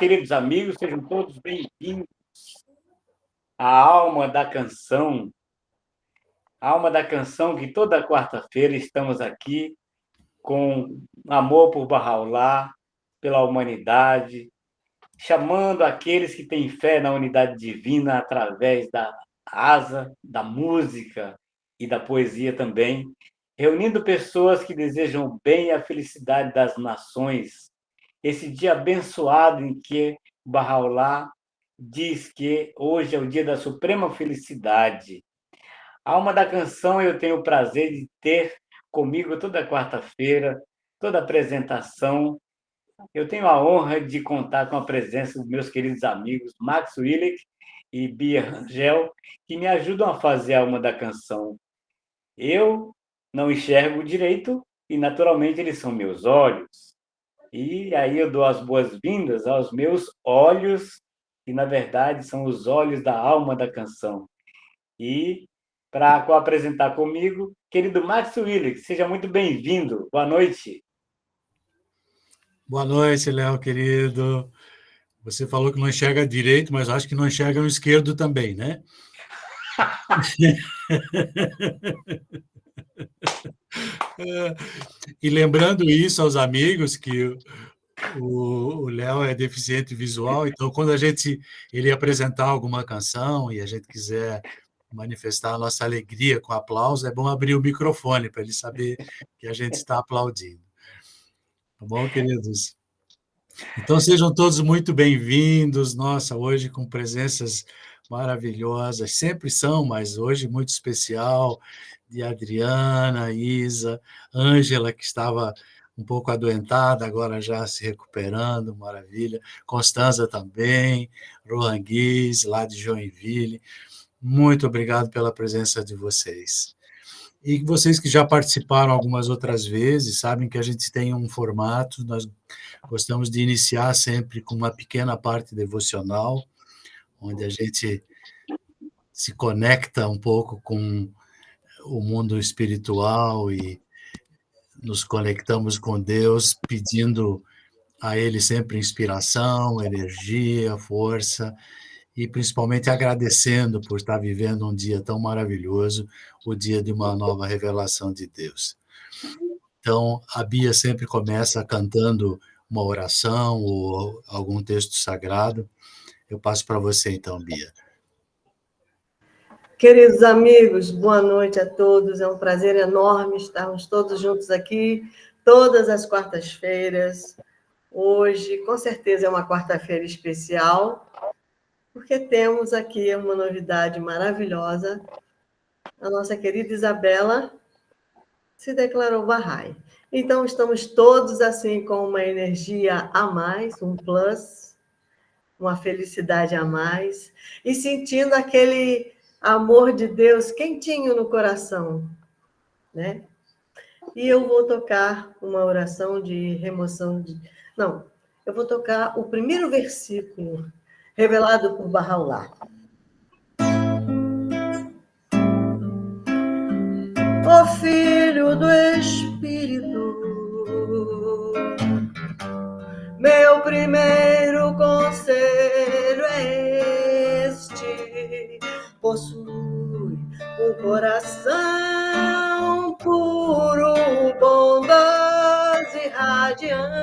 queridos amigos, sejam todos bem-vindos à Alma da Canção. A Alma da Canção, que toda quarta-feira estamos aqui com amor por Bahá'u'lláh, pela humanidade, chamando aqueles que têm fé na unidade divina através da asa, da música e da poesia também, reunindo pessoas que desejam bem a felicidade das nações. Esse dia abençoado em que Bahá'u'lláh diz que hoje é o dia da suprema felicidade. A Alma da Canção eu tenho o prazer de ter comigo toda quarta-feira, toda apresentação. Eu tenho a honra de contar com a presença dos meus queridos amigos Max Willick e Bia Rangel, que me ajudam a fazer a Alma da Canção. Eu não enxergo direito e, naturalmente, eles são meus olhos. E aí eu dou as boas-vindas aos meus olhos, que na verdade são os olhos da alma da canção. E para apresentar comigo, querido Max Willick, seja muito bem-vindo. Boa noite. Boa noite, Léo, querido. Você falou que não enxerga direito, mas acho que não enxerga no esquerdo também, né? E lembrando isso aos amigos, que o Léo é deficiente visual, então quando ele apresentar alguma canção e a gente quiser manifestar a nossa alegria com aplauso, é bom abrir o microfone para ele saber que a gente está aplaudindo. Tá bom, queridos? Então sejam todos muito bem-vindos. Nossa, hoje com presenças maravilhosas, sempre são, mas hoje muito especial, de Adriana, Isa, Ângela, que estava um pouco adoentada, agora já se recuperando, maravilha. Constanza também, Rohan Guiz, lá de Joinville. Muito obrigado pela presença de vocês. E vocês que já participaram algumas outras vezes, sabem que a gente tem um formato, nós gostamos de iniciar sempre com uma pequena parte devocional, onde a gente se conecta um pouco com o mundo espiritual e nos conectamos com Deus, pedindo a Ele sempre inspiração, energia, força, e principalmente agradecendo por estar vivendo um dia tão maravilhoso, o dia de uma nova revelação de Deus. Então, a Bia sempre começa cantando uma oração ou algum texto sagrado. Eu passo para você, então, Bia. Queridos amigos, boa noite a todos. É um prazer enorme estarmos todos juntos aqui, todas as quartas-feiras. Hoje, com certeza, é uma quarta-feira especial, porque temos aqui uma novidade maravilhosa. A nossa querida Isabela se declarou Bahá'í. Então, estamos todos assim com uma energia a mais, um plus, uma felicidade a mais, e sentindo aquele amor de Deus quentinho no coração, né? E eu vou tocar uma oração de remoção de... Não, eu vou tocar o primeiro versículo revelado por Bahá'u'lláh. Ó Filho do Espírito, meu primeiro conselho é este: possui um coração puro, bondoso e radiante,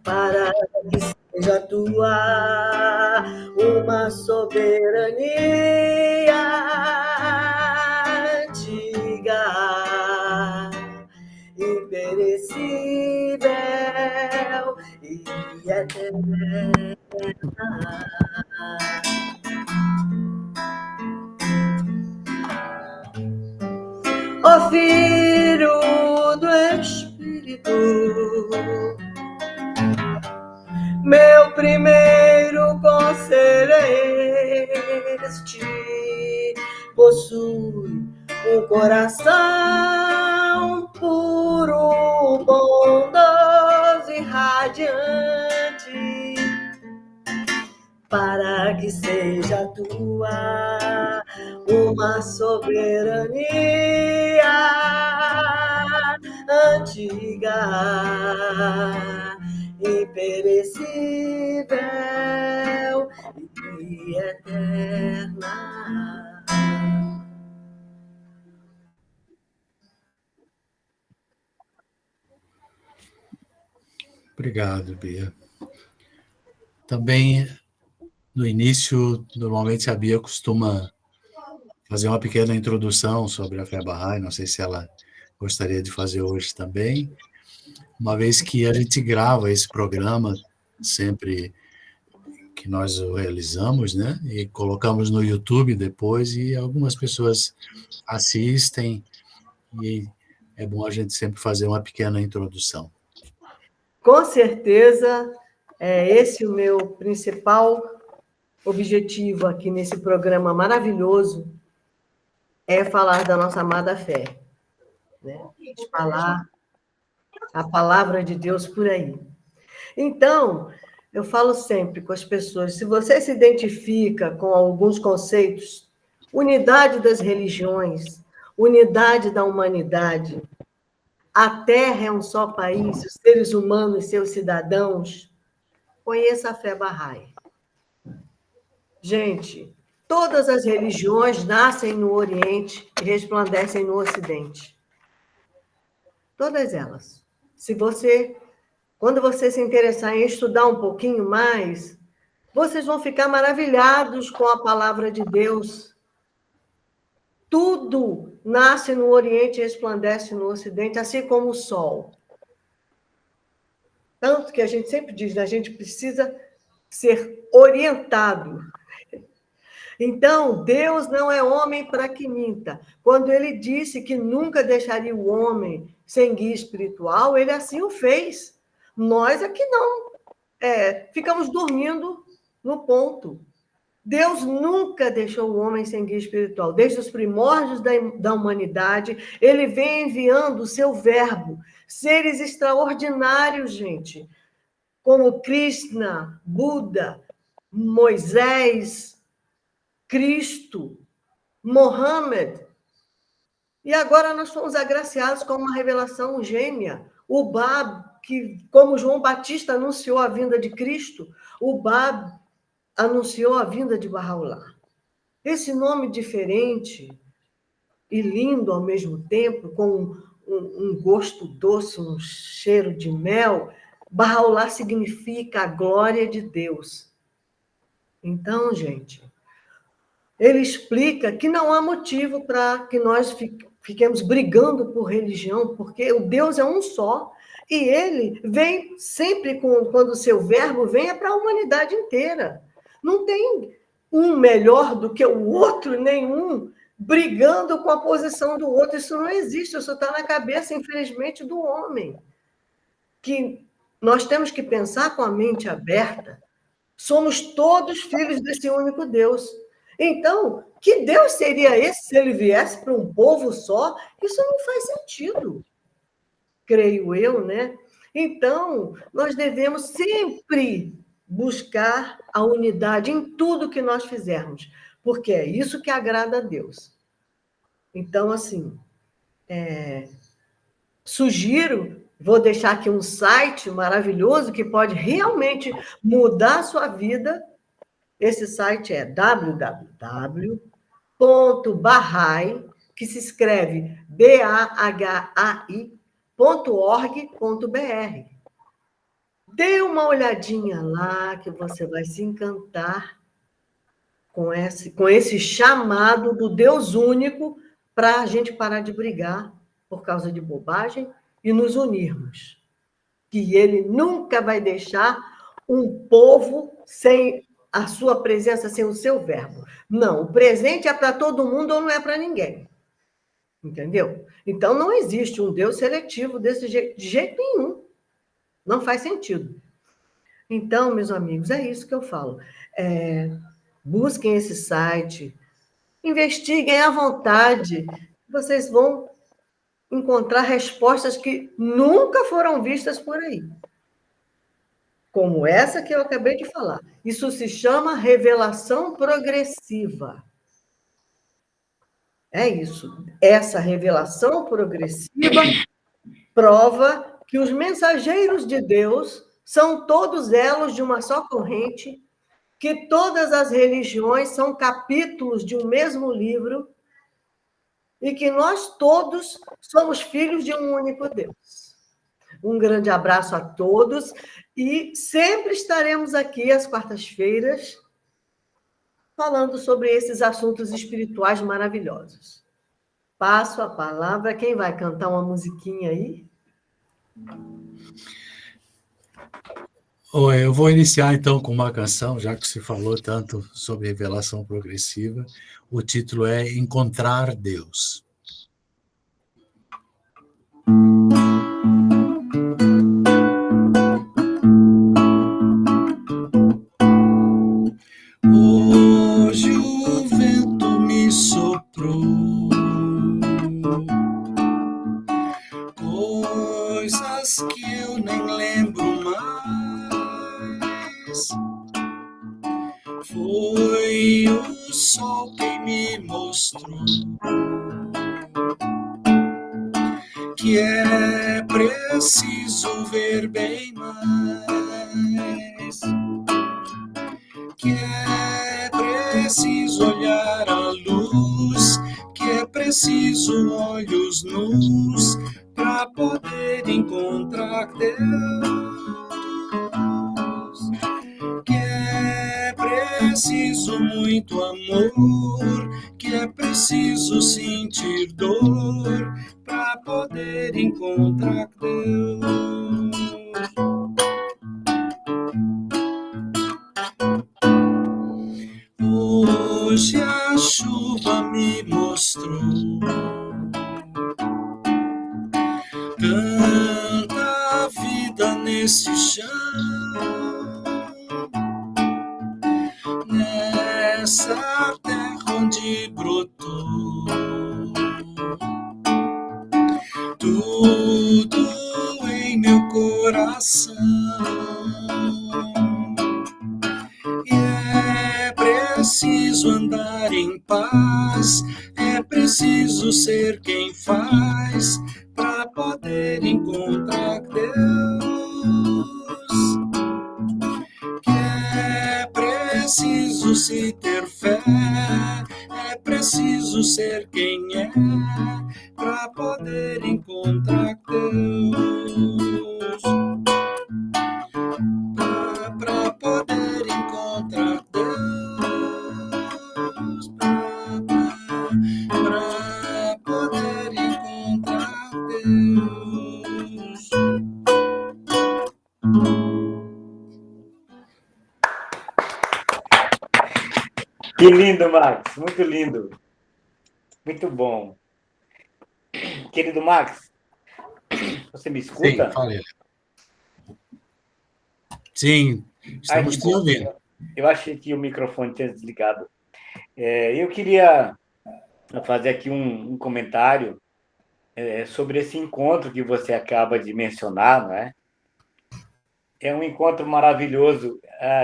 para que seja tua uma soberania antiga, imperecível e eterna. Ó Filho do Espírito, meu primeiro conselho é este: possui um coração puro, bondoso e radiante, para que seja tua uma soberania antiga, imperecível e eterna. Obrigado, Bia. Também, no início, normalmente a Bia costuma fazer uma pequena introdução sobre a fé Bahá'í, não sei se ela gostaria de fazer hoje também, uma vez que a gente grava esse programa sempre que nós o realizamos, né? E colocamos no YouTube depois, e algumas pessoas assistem, e é bom a gente sempre fazer uma pequena introdução. Com certeza, é esse o meu principal objetivo aqui nesse programa maravilhoso, é falar da nossa amada fé, né? Falar a palavra de Deus por aí. Então, eu falo sempre com as pessoas, se você se identifica com alguns conceitos, unidade das religiões, unidade da humanidade, a Terra é um só país, os seres humanos e seus cidadãos, conheça a fé Bahá'í. Gente, todas as religiões nascem no Oriente e resplandecem no Ocidente. Todas elas. Quando você se interessar em estudar um pouquinho mais, vocês vão ficar maravilhados com a palavra de Deus. Tudo nasce no Oriente e resplandece no Ocidente, assim como o sol. Tanto que a gente sempre diz, né? A gente precisa ser orientado. Então, Deus não é homem para que minta. Quando ele disse que nunca deixaria o homem sem guia espiritual, ele assim o fez. Nós aqui não. Ficamos dormindo no ponto. Deus nunca deixou o homem sem guia espiritual. Desde os primórdios da humanidade, ele vem enviando o seu verbo. Seres extraordinários, gente, como Krishna, Buda, Moisés, Cristo, Mohammed. E agora nós fomos agraciados com uma revelação gêmea. O Bab, que, como João Batista anunciou a vinda de Cristo, o Bab anunciou a vinda de Bahá'u'lláh. Esse nome diferente e lindo ao mesmo tempo, com um gosto doce, um cheiro de mel, Bahá'u'lláh significa a glória de Deus. Então, gente, ele explica que não há motivo para que nós fiquemos brigando por religião, porque o Deus é um só, e ele vem sempre, quando o seu verbo vem, é para a humanidade inteira. Não tem um melhor do que o outro, nenhum brigando com a posição do outro. Isso não existe, isso está na cabeça, infelizmente, do homem. Que nós temos que pensar com a mente aberta. Somos todos filhos desse único Deus. Então, que Deus seria esse se ele viesse para um povo só? Isso não faz sentido, creio eu, né? Então, nós devemos sempre buscar a unidade em tudo que nós fizermos, porque é isso que agrada a Deus. Então, assim, sugiro, vou deixar aqui um site maravilhoso que pode realmente mudar a sua vida. Esse site é www.bahá'í, que se escreve bahai.org.br. Dê uma olhadinha lá, que você vai se encantar com esse chamado do Deus único para a gente parar de brigar por causa de bobagem e nos unirmos. Que ele nunca vai deixar um povo sem a sua presença, sem o seu verbo. Não, o presente é para todo mundo ou não é para ninguém. Entendeu? Então, não existe um Deus seletivo desse jeito, de jeito nenhum. Não faz sentido. Então, meus amigos, é isso que eu falo. Busquem esse site, investiguem à vontade. Vocês vão encontrar respostas que nunca foram vistas por aí. Como essa que eu acabei de falar. Isso se chama revelação progressiva. É isso. Essa revelação progressiva prova que os mensageiros de Deus são todos elos de uma só corrente, que todas as religiões são capítulos de um mesmo livro e que nós todos somos filhos de um único Deus. Um grande abraço a todos e sempre estaremos aqui às quartas-feiras falando sobre esses assuntos espirituais maravilhosos. Passo a palavra. Quem vai cantar uma musiquinha aí? Eu vou iniciar, então, com uma canção, já que se falou tanto sobre revelação progressiva. O título é Encontrar Deus. Hoje o vento me soprou coisas que eu nem lembro mais. Foi o sol quem me mostrou que é preciso ver bem mais, que é preciso olhar a luz, que é preciso olhos nus para poder encontrar Deus, que é preciso muito amor, que é preciso sentir dor para poder encontrar Deus. Hoje a chuva me mostrou tanta vida nesse chão, nessa terra onde brotou tudo em meu coração. E é preciso andar em paz, é preciso ser quem faz para poder encontrar Deus. Que é preciso se ter fé, é preciso ser quem é para poder encontrar Deus. Para poder encontrar Deus, para poder encontrar Deus. Que lindo, Max, muito lindo. Muito bom. Querido Max, você me escuta? Sim, falei. Sim, estamos te ouvindo. Eu achei que o microfone tinha desligado. Eu queria fazer aqui um comentário sobre esse encontro que você acaba de mencionar, não é? É um encontro maravilhoso.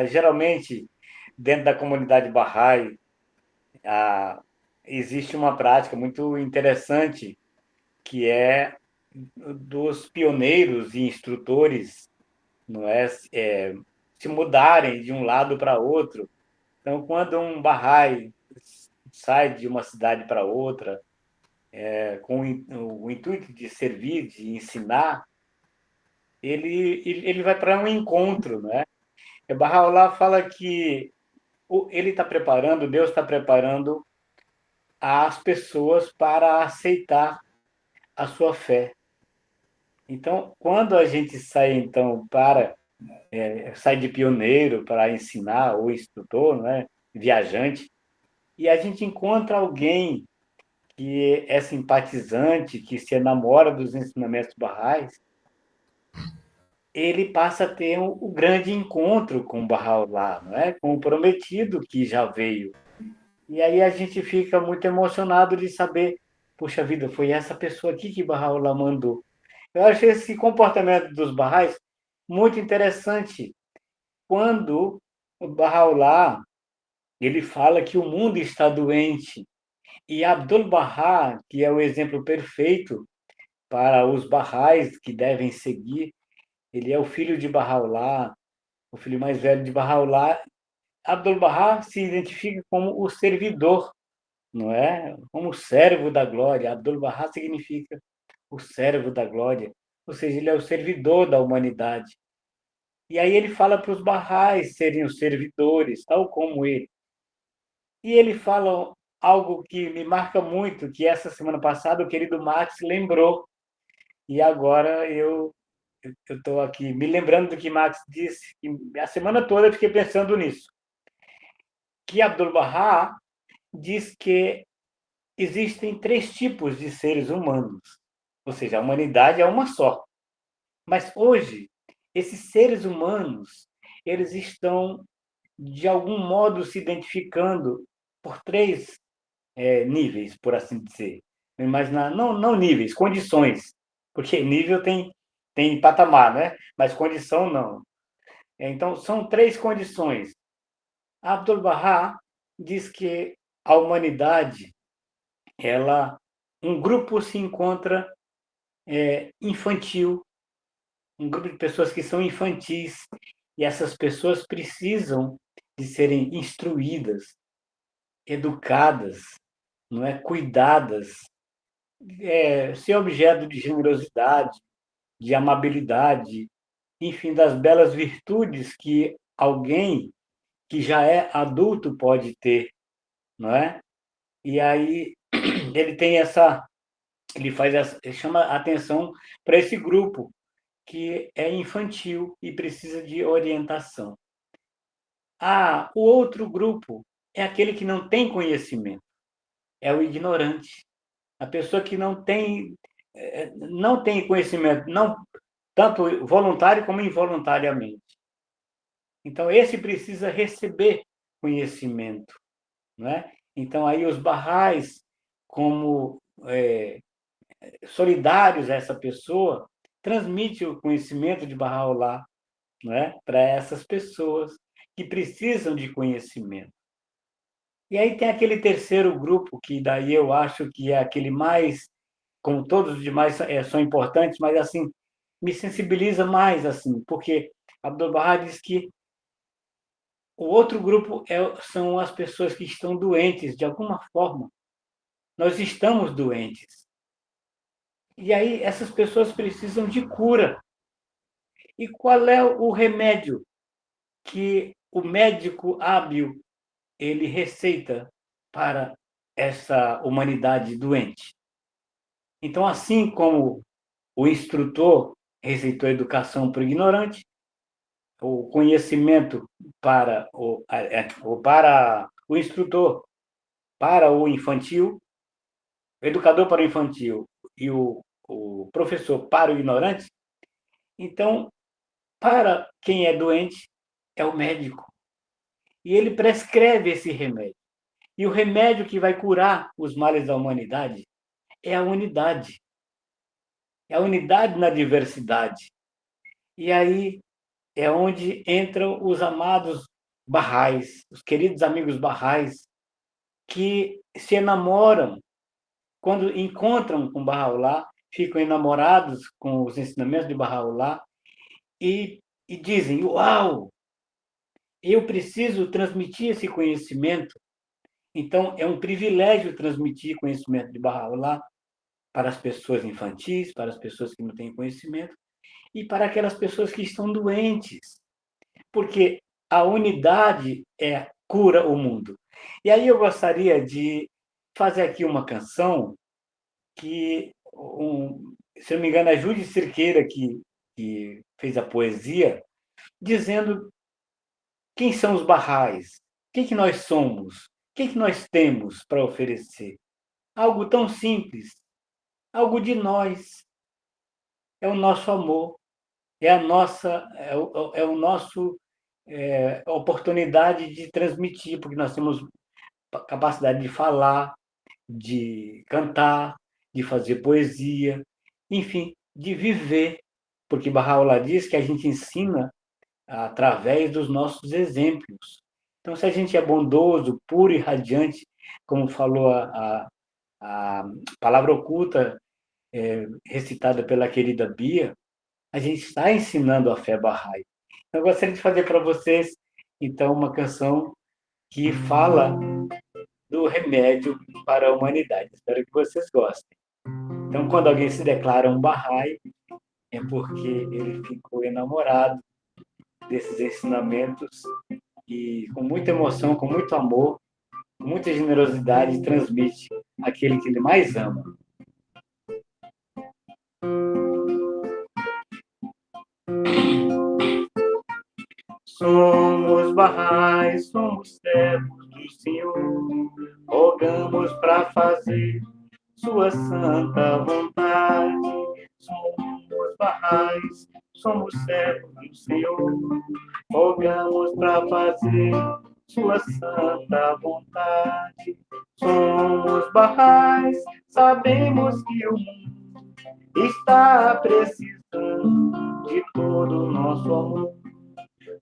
Geralmente, dentro da comunidade Bahá'í, existe uma prática muito interessante que é dos pioneiros e instrutores, não é, se mudarem de um lado para outro. Então, quando um Bahá'í sai de uma cidade para outra, com o intuito de servir, de ensinar, ele vai para um encontro, né? O Bahá'u'lláh fala que ele está preparando, Deus está preparando as pessoas para aceitar a sua fé. Então, quando a gente sai então sai de pioneiro para ensinar ou instrutor, né, viajante, e a gente encontra alguém que é simpatizante, que se enamora dos ensinamentos barrais, ele passa a ter o grande encontro com o Bahá'u'lláh, não é? Com o prometido que já veio. E aí a gente fica muito emocionado de saber, puxa vida, foi essa pessoa aqui que Bahá'u'lláh mandou. Eu acho esse comportamento dos Baha'is muito interessante. Quando o Bahá'u'lláh ele fala que o mundo está doente, e Abdu'l-Bahá, que é o exemplo perfeito para os Baha'is que devem seguir, ele é o filho de Bahá'u'lláh, o filho mais velho de Bahá'u'lláh. Abdu'l-Bahá se identifica como o servidor, não é? Como o servo da glória. Abdu'l-Bahá significa o servo da glória, ou seja, ele é o servidor da humanidade. E aí ele fala para os Baha'is serem os servidores, tal como ele. E ele fala algo que me marca muito, que essa semana passada o querido Max lembrou, e agora eu estou aqui me lembrando do que Max disse, e a semana toda eu fiquei pensando nisso, que Abdu'l-Bahá diz que existem 3 tipos de seres humanos, ou seja, a humanidade é uma só. Mas hoje, esses seres humanos, eles estão, de algum modo, se identificando por 3 níveis, por assim dizer. Mas não níveis, condições. Porque nível tem patamar, né? Mas condição não. Então, são 3 condições. Abdu'l-Bahá diz que a humanidade, um grupo se encontra infantil, um grupo de pessoas que são infantis, e essas pessoas precisam de serem instruídas, educadas, não é, cuidadas, ser objeto de generosidade, de amabilidade, enfim, das belas virtudes que alguém que já é adulto pode ter, não é? E aí ele tem ele chama a atenção para esse grupo que é infantil e precisa de orientação. O outro grupo é aquele que não tem conhecimento, é o ignorante, a pessoa que não tem conhecimento, não tanto voluntário como involuntariamente. Então, esse precisa receber conhecimento, não é? Então, aí os Baha'is, como solidários a essa pessoa, transmite o conhecimento de Bahá'u'lláh, não é? Para essas pessoas que precisam de conhecimento. E aí tem aquele terceiro grupo, que daí eu acho que é aquele mais, como todos os demais são importantes, mas assim, me sensibiliza mais, assim, porque Abdu'l-Bahá diz que o outro grupo são as pessoas que estão doentes, de alguma forma. Nós estamos doentes. E aí essas pessoas precisam de cura. E qual é o remédio que o médico hábil ele receita para essa humanidade doente? Então, assim como o instrutor receitou educação para o ignorante, o conhecimento para o instrutor, para o infantil, o educador para o infantil e o professor para o ignorante, então, para quem é doente, é o médico. E ele prescreve esse remédio. E o remédio que vai curar os males da humanidade é a unidade. É a unidade na diversidade. E aí é onde entram os amados Baha'is, os queridos amigos Baha'is, que se enamoram quando encontram com Bahá'u'lláh, ficam enamorados com os ensinamentos de Bahá'u'lláh e dizem: uau, eu preciso transmitir esse conhecimento. Então, é um privilégio transmitir conhecimento de Bahá'u'lláh para as pessoas infantis, para as pessoas que não têm conhecimento, e para aquelas pessoas que estão doentes. Porque a unidade cura o mundo. E aí eu gostaria de fazer aqui uma canção que, se não me engano, é Júlio Cirqueira que fez a poesia, dizendo quem são os Baha'is, o que nós somos, o que nós temos para oferecer. Algo tão simples, algo de nós, é o nosso amor, é a nossa, é o nosso oportunidade de transmitir, porque nós temos capacidade de falar, de cantar, de fazer poesia, enfim, de viver, porque Bahá'u'lláh diz que a gente ensina através dos nossos exemplos. Então, se a gente é bondoso, puro e radiante, como falou a palavra oculta recitada pela querida Bia, a gente está ensinando a fé Bahá'í. Então, eu gostaria de fazer para vocês, então, uma canção que fala do remédio para a humanidade. Espero que vocês gostem. Então, quando alguém se declara um Bahá'í, é porque ele ficou enamorado desses ensinamentos e, com muita emoção, com muito amor, com muita generosidade, transmite aquele que ele mais ama. Somos Bahá'ís, somos servos do Senhor, rogamos para fazer sua santa vontade. Somos Bahá'ís, somos servos do Senhor, rogamos para fazer sua santa vontade. Somos Bahá'ís, sabemos que o mundo está precisando de todo o nosso amor.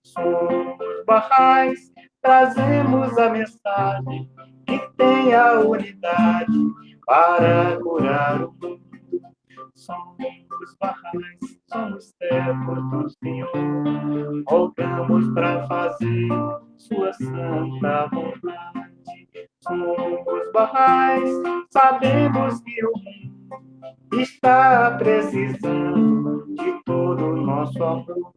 Somos Bahá'ís, trazemos a mensagem que tem a unidade para curar o mundo. Somos Bahá'ís, somos servos do Senhor, rogamos para fazer sua santa vontade. Somos Bahá'ís, sabemos que o mundo está precisando de todo o nosso amor.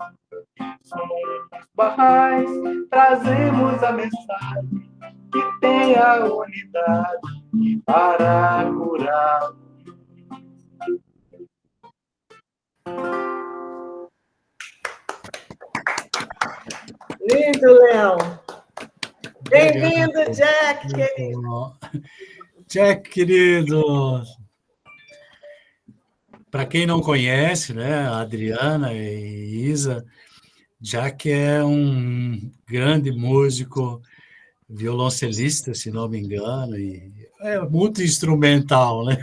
Somos Bahá'ís, trazemos a mensagem que tem a unidade para curar. Lindo, Léo. Bem-vindo, Jack, querido. Jack, querido. Para quem não conhece, né, a Adriana e Isa, Jack é um grande músico, violoncelista, se não me engano, e é muito instrumental, né?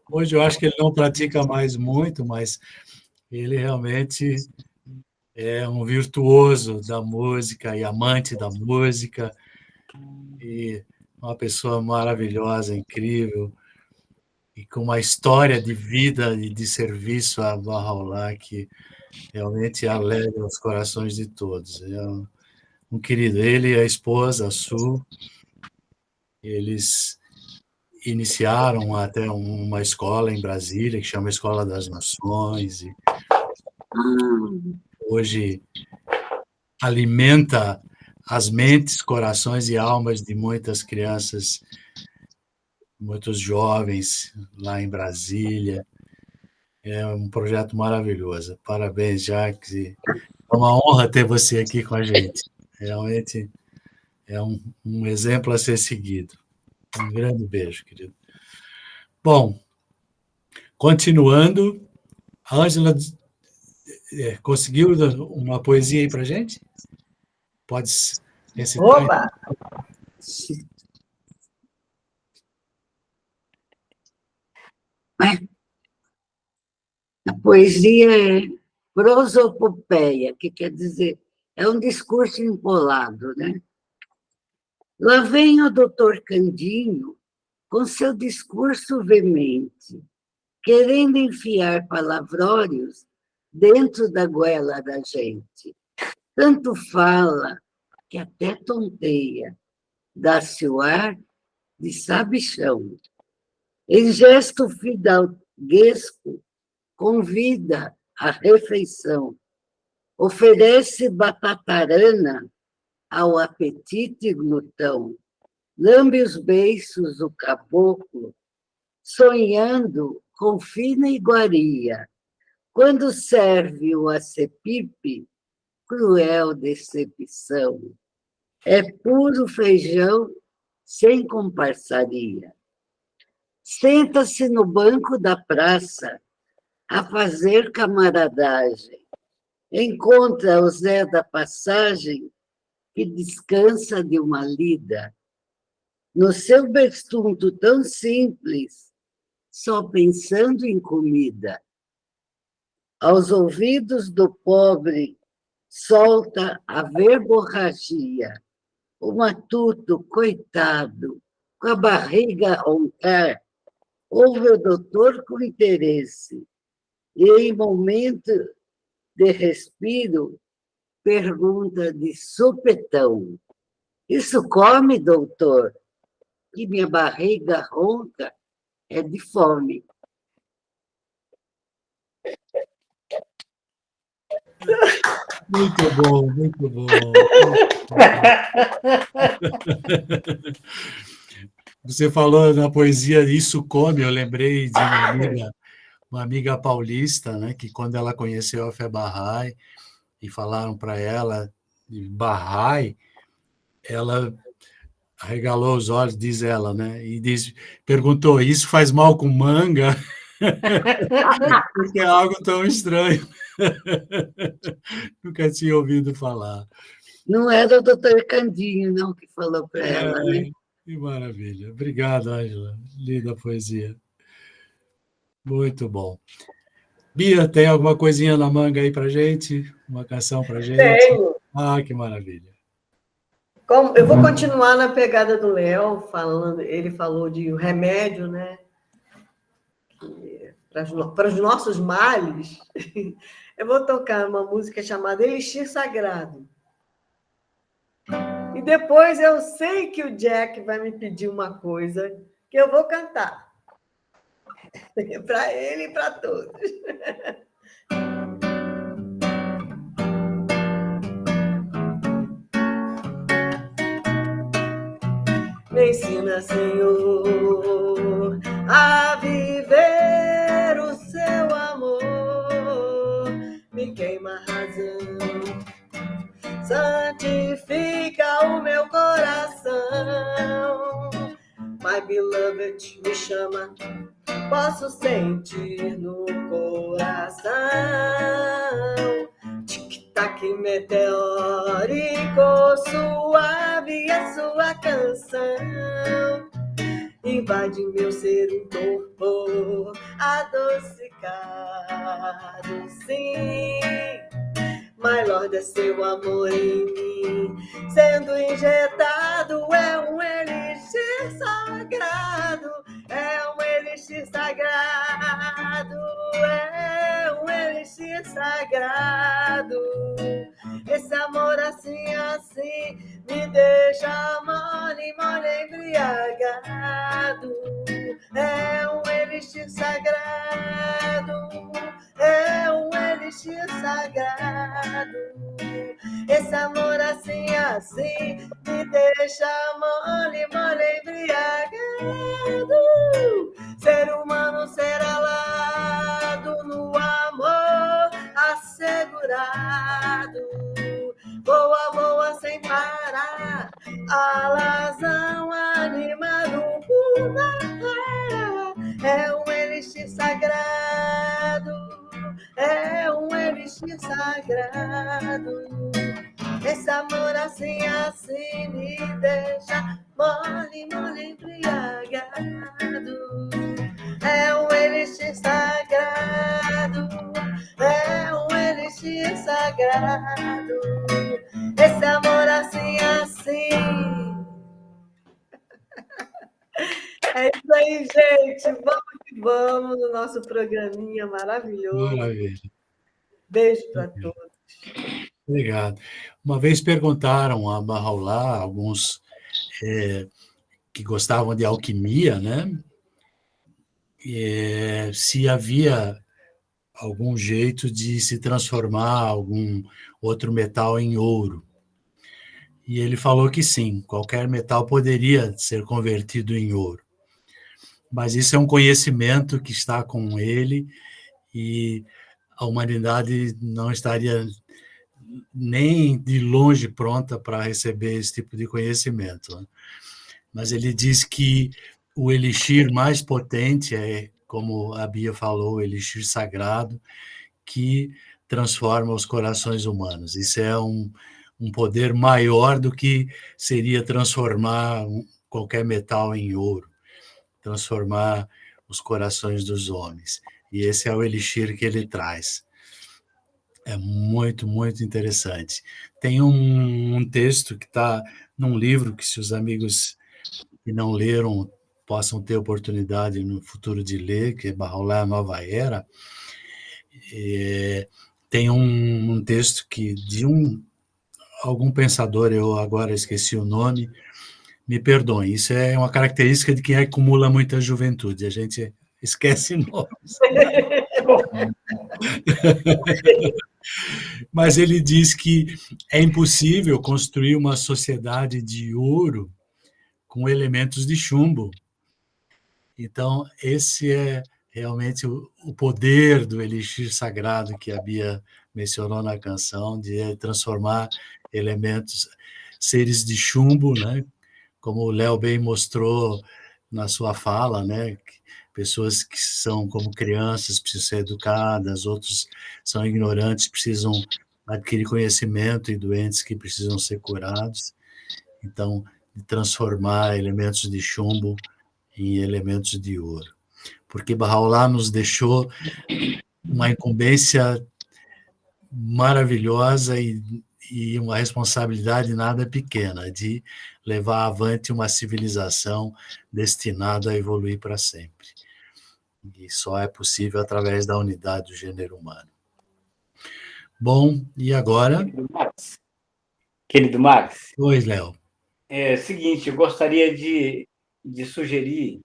Hoje eu acho que ele não pratica mais muito, mas ele realmente é um virtuoso da música e amante da música, e uma pessoa maravilhosa, incrível, e com uma história de vida e de serviço a Bahá'u'lláh que realmente alegra os corações de todos. É um querido. Ele e a esposa, a Su, eles iniciaram até uma escola em Brasília, que chama Escola das Nações, e hoje alimenta as mentes, corações e almas de muitas crianças, muitos jovens lá em Brasília. É um projeto maravilhoso. Parabéns, Jacques. É uma honra ter você aqui com a gente. Realmente é um exemplo a ser seguido. Um grande beijo, querido. Bom, continuando, a Ângela conseguiu uma poesia aí para a gente? Pode recitar? Oba! A poesia é prosopopeia, que quer dizer, é um discurso empolado, né? Lá vem o doutor Candinho com seu discurso veemente, querendo enfiar palavrórios dentro da goela da gente. Tanto fala que até tonteia, dá-se o ar de sabichão. Em gesto fidalguesco, convida à refeição, oferece batatarana ao apetite glutão, lambe os beiços o caboclo, sonhando com fina iguaria, quando serve o acepipe, cruel decepção, é puro feijão sem comparsaria. Senta-se no banco da praça, a fazer camaradagem. Encontra o Zé da Passagem, que descansa de uma lida. No seu berçunto tão simples, só pensando em comida. Aos ouvidos do pobre, solta a verborragia. O matuto, coitado, com a barriga a roncar, ouve o doutor com interesse. e, em momento de respiro, pergunta de supetão: isso come, doutor? Que minha barriga ronca é de fome. Muito bom, muito bom. Você falou na poesia Isso Come, eu lembrei de uma amiga paulista, né, que quando ela conheceu a Fé Bahá'í e falaram para ela de Bahá'í, ela arregalou os olhos, diz ela, né, e perguntou: isso faz mal com manga? Porque é algo tão estranho. Nunca tinha ouvido falar. Não era o doutor Candinho, não, que falou para ela, né? Que maravilha. Obrigado, Ângela. Linda poesia. Muito bom. Bia, tem alguma coisinha na manga aí para gente? Uma canção para gente? Tenho. Ah, que maravilha. Eu vou continuar na pegada do Léo, falando. Ele falou de remédio, né? Para os nossos males. Eu vou tocar uma música chamada Elixir Sagrado. E depois eu sei que o Jack vai me pedir uma coisa que eu vou cantar. Para ele e para todos. Me ensina, Senhor, a viver o seu amor. Me queima a razão, santifica o meu coração. My beloved me chama, posso sentir no coração. Tic-tac meteórico, suave é sua canção. Invade meu ser um torpor adocicado, sim. My Lord, é seu amor em mim, sendo injetado, é um elixir sagrado, é um elixir sagrado, é um elixir sagrado. Esse amor assim, assim, me deixa mole, mole, embriagado. É um elixir sagrado, é um elixir sagrado. Esse amor assim, assim, me deixa mole, mole, embriagado. Ser humano, ser alado, no amor assegurado. Voa, voa sem parar, alazão animado por mar. É um elixir sagrado, é um elixir sagrado. Esse amor assim, assim, me deixa mole, mole, embriagado. É um elixir sagrado, é um elixir sagrado. Esse amor assim, assim. É isso aí, gente. Vamos que vamos no nosso programinha maravilhoso. Maravilha. Beijo para todos. Obrigado. Uma vez perguntaram a Bahá'u'lláh, alguns que gostavam de alquimia, né? Se havia algum jeito de se transformar algum outro metal em ouro. E ele falou que sim, qualquer metal poderia ser convertido em ouro. Mas isso é um conhecimento que está com ele e a humanidade não estaria nem de longe pronta para receber esse tipo de conhecimento. Mas ele diz que o elixir mais potente é, como a Bia falou, o elixir sagrado, que transforma os corações humanos. Isso é um poder maior do que seria transformar qualquer metal em ouro, transformar os corações dos homens. E esse é o elixir que ele traz. É muito, muito interessante. Tem um texto que está num livro que, se os amigos que não leram possam ter oportunidade no futuro de ler, que é Bahá'u'lláh, A Nova Era, Tem um texto que de algum pensador, eu agora esqueci o nome, me perdoem, isso é uma característica de quem acumula muita juventude, a gente esquece nomes. Mas ele diz que é impossível construir uma sociedade de ouro com elementos de chumbo. Então, esse é realmente o poder do elixir sagrado que a Bia mencionou na canção, de transformar elementos, seres de chumbo, né? Como o Léo bem mostrou na sua fala, né? Pessoas que são como crianças, precisam ser educadas, outros são ignorantes, precisam adquirir conhecimento, e doentes que precisam ser curados. Então, de transformar elementos de chumbo em elementos de ouro. Porque Bahá'u'lláh nos deixou uma incumbência maravilhosa e uma responsabilidade nada pequena de levar avante uma civilização destinada a evoluir para sempre. E só é possível através da unidade do gênero humano. Bom, e agora? Querido Max. Oi, Léo. É o seguinte, eu gostaria de sugerir,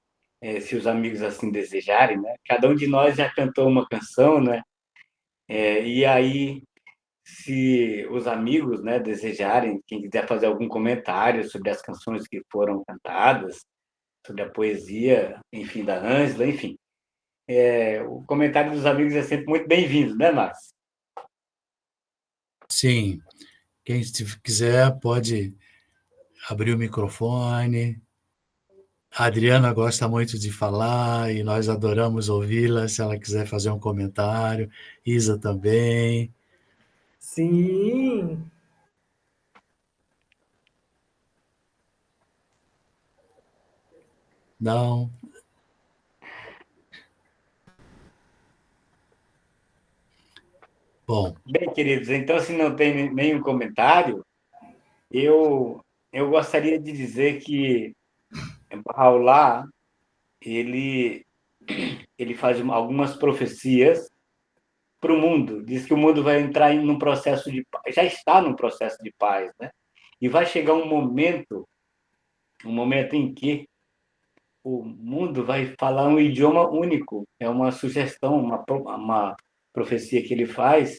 se os amigos assim desejarem, né? Cada um de nós já cantou uma canção, né? E aí, se os amigos, né, desejarem, quem quiser fazer algum comentário sobre as canções que foram cantadas, sobre a poesia, enfim, da Ângela, enfim. O comentário dos amigos é sempre muito bem-vindo, né, Max? Sim. Quem quiser pode abrir o microfone. A Adriana gosta muito de falar e nós adoramos ouvi-la, se ela quiser fazer um comentário. Isa também. Sim. Não. Bom. Bem, queridos, então, se não tem nenhum comentário, eu gostaria de dizer que Bahá'u'lláh, ele faz algumas profecias para o mundo. Diz que o mundo vai entrar num processo de paz, já está num processo de paz, né? E vai chegar um momento em que o mundo vai falar um idioma único. É uma sugestão, uma profecia que ele faz.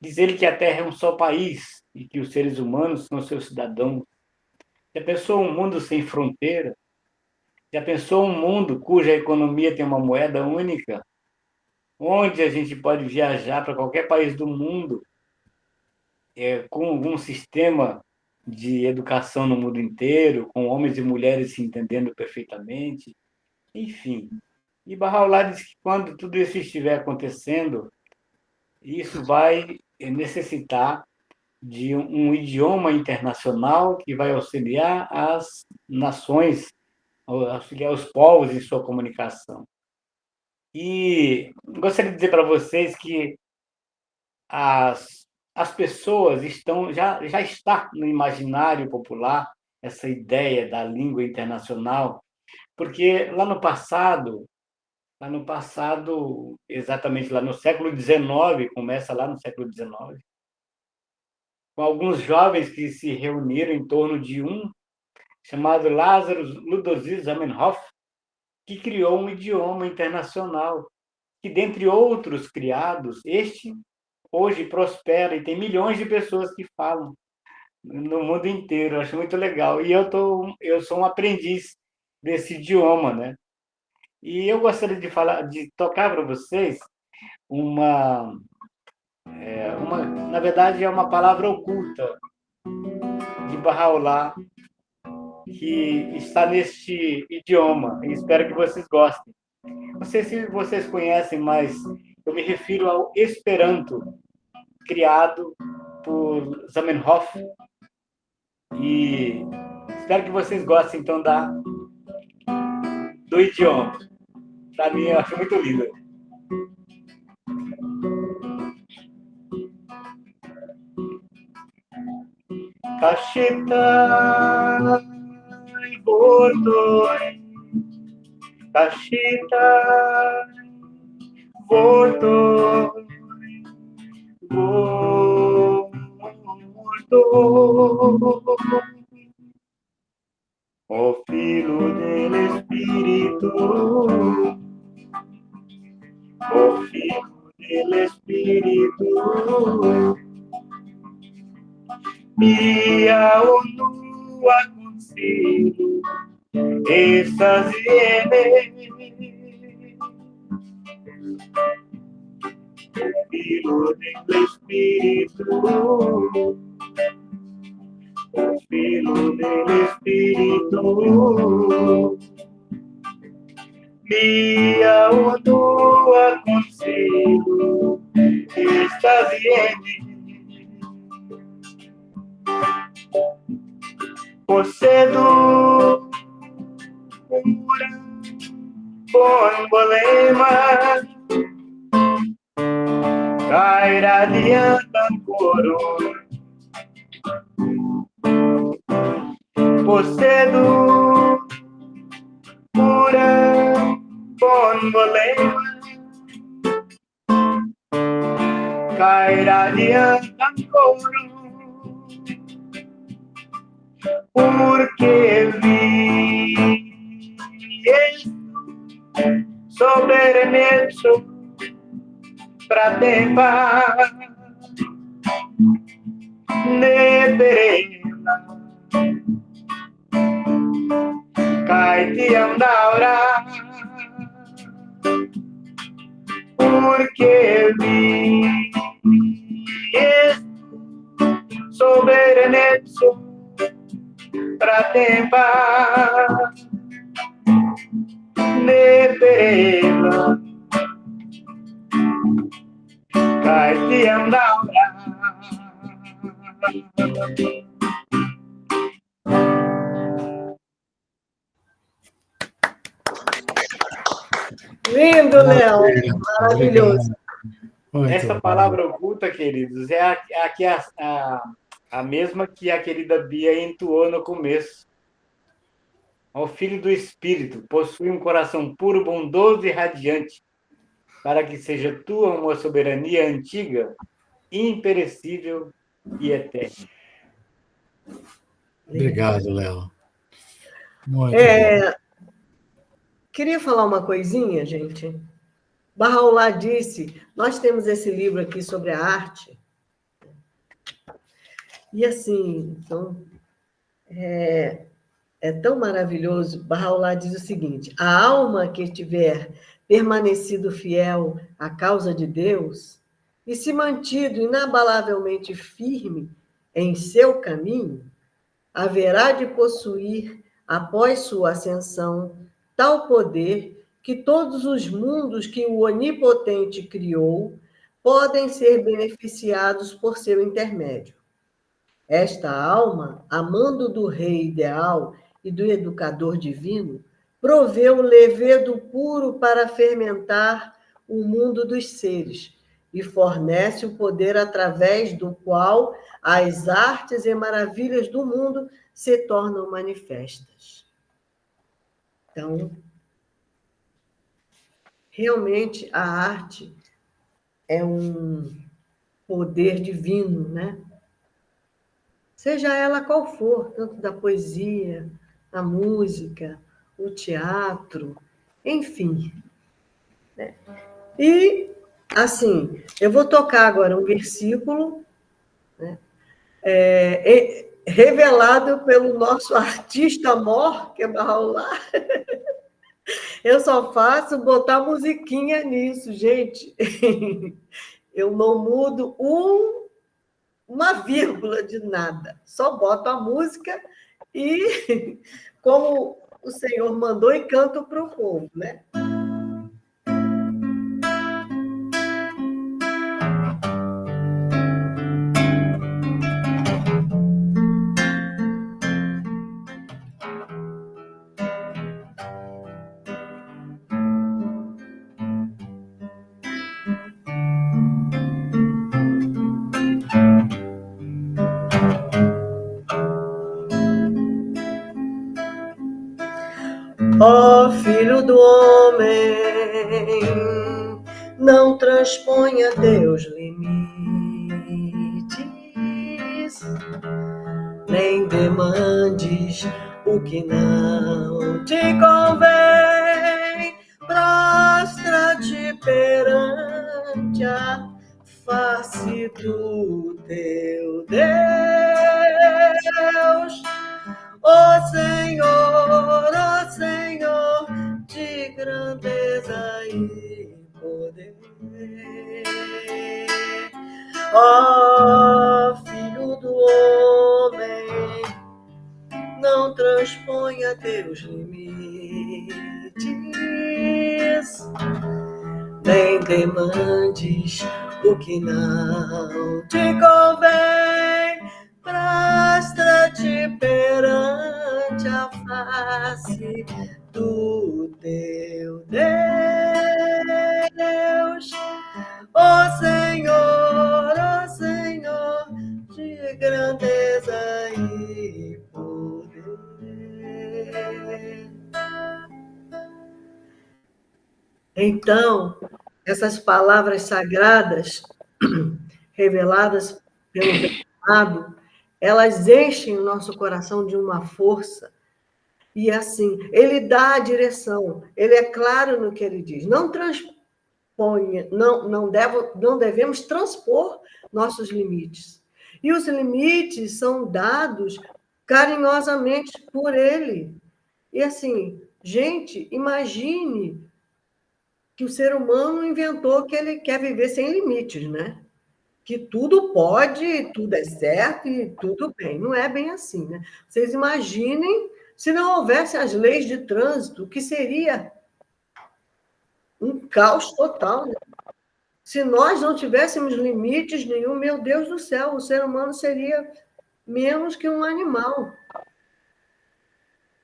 Diz ele que a Terra é um só país e que os seres humanos são seus cidadãos. Já pensou um mundo sem fronteira? Já pensou um mundo cuja economia tem uma moeda única? Onde a gente pode viajar para qualquer país do mundo com algum sistema de educação no mundo inteiro, com homens e mulheres se entendendo perfeitamente, enfim. E Bahá'u'lláh diz que quando tudo isso estiver acontecendo, isso vai necessitar de um idioma internacional que vai auxiliar as nações, auxiliar os povos em sua comunicação. E gostaria de dizer para vocês que as pessoas já está no imaginário popular essa ideia da língua internacional, porque lá no passado, exatamente lá no século XIX, começa lá no século XIX, com alguns jovens que se reuniram em torno de um chamado Lazarus Ludwig Zamenhof, que criou um idioma internacional, que, dentre outros criados, este hoje prospera e tem milhões de pessoas que falam no mundo inteiro. Eu acho muito legal. E eu sou um aprendiz desse idioma, né? E eu gostaria de tocar para vocês na verdade, é uma palavra oculta de Bahá'u'lláh que está neste idioma. E espero que vocês gostem. Não sei se vocês conhecem, mas eu me refiro ao Esperanto, criado por Zamenhof. E espero que vocês gostem, então, do idioma. Para mim, eu acho muito lindo. Kashita Bordoi, Kashita Bordoi, voltou. O Filho del Espírito, o Filho del Espírito, me unua consigo, extasiene. O Filho del Espírito, o Filho del Espírito, me unua consigo, extasiene. Pocedo cura con bolema, cairá diante coro. Pocedo cura con bolema, cairá diante coro. Porque vi soberano pra tempar ne perena cai te andaura. Porque vi soberano pra tempar ne perena cai te andaura. Lindo, Léo. Maravilhoso. Essa palavra oculta, queridos, é a mesma que a querida Bia entoou no começo. Ao Filho do Espírito, possui um coração puro, bondoso e radiante, para que seja tua uma soberania antiga, imperecível e eterna. Obrigado, Léo. Muito Queria falar uma coisinha, gente. Bahá'u'lláh disse, nós temos esse livro aqui sobre a arte, e assim, então, é tão maravilhoso. Bahá'u'lláh diz o seguinte, a alma que tiver permanecido fiel à causa de Deus e se mantido inabalavelmente firme em seu caminho, haverá de possuir, após sua ascensão, tal poder que todos os mundos que o Onipotente criou podem ser beneficiados por seu intermédio. Esta alma, amando do Rei ideal e do Educador divino, proveu o levedo puro para fermentar o mundo dos seres e fornece o poder através do qual as artes e maravilhas do mundo se tornam manifestas. Então, realmente a arte é um poder divino, né? Seja ela qual for, tanto da poesia, a música, o teatro, enfim. Né? E, assim, eu vou tocar agora um versículo, né? Revelado pelo nosso artista-mor, que é Bahá'u'lláh. Eu só faço botar musiquinha nisso, gente. Eu não mudo uma vírgula de nada. Só boto a música e, como o Senhor mandou, e canto para o povo, né? Ó Filho do homem, não transponha Deus limites, nem demandes o que não te convém. Prostra-te perante a face do teu Deus. Ó Senhor, de grandeza e poder. Ó Filho do homem, não transponha teus limites, nem demandes o que não te convém. Prostra-te perante a face do teu Deus. Ó Senhor, de grandeza e poder. Então, essas palavras sagradas, reveladas pelo Bem-amado, elas enchem o nosso coração de uma força. E assim, ele dá a direção, ele é claro no que ele diz. Não devemos transpor nossos limites. E os limites são dados carinhosamente por ele. E assim, gente, imagine que o ser humano inventou que ele quer viver sem limites, né? Que tudo pode, tudo é certo e tudo bem. Não é bem assim, né? Vocês imaginem se não houvesse as leis de trânsito, que seria um caos total, né? Se nós não tivéssemos limites nenhum, meu Deus do céu, o ser humano seria menos que um animal.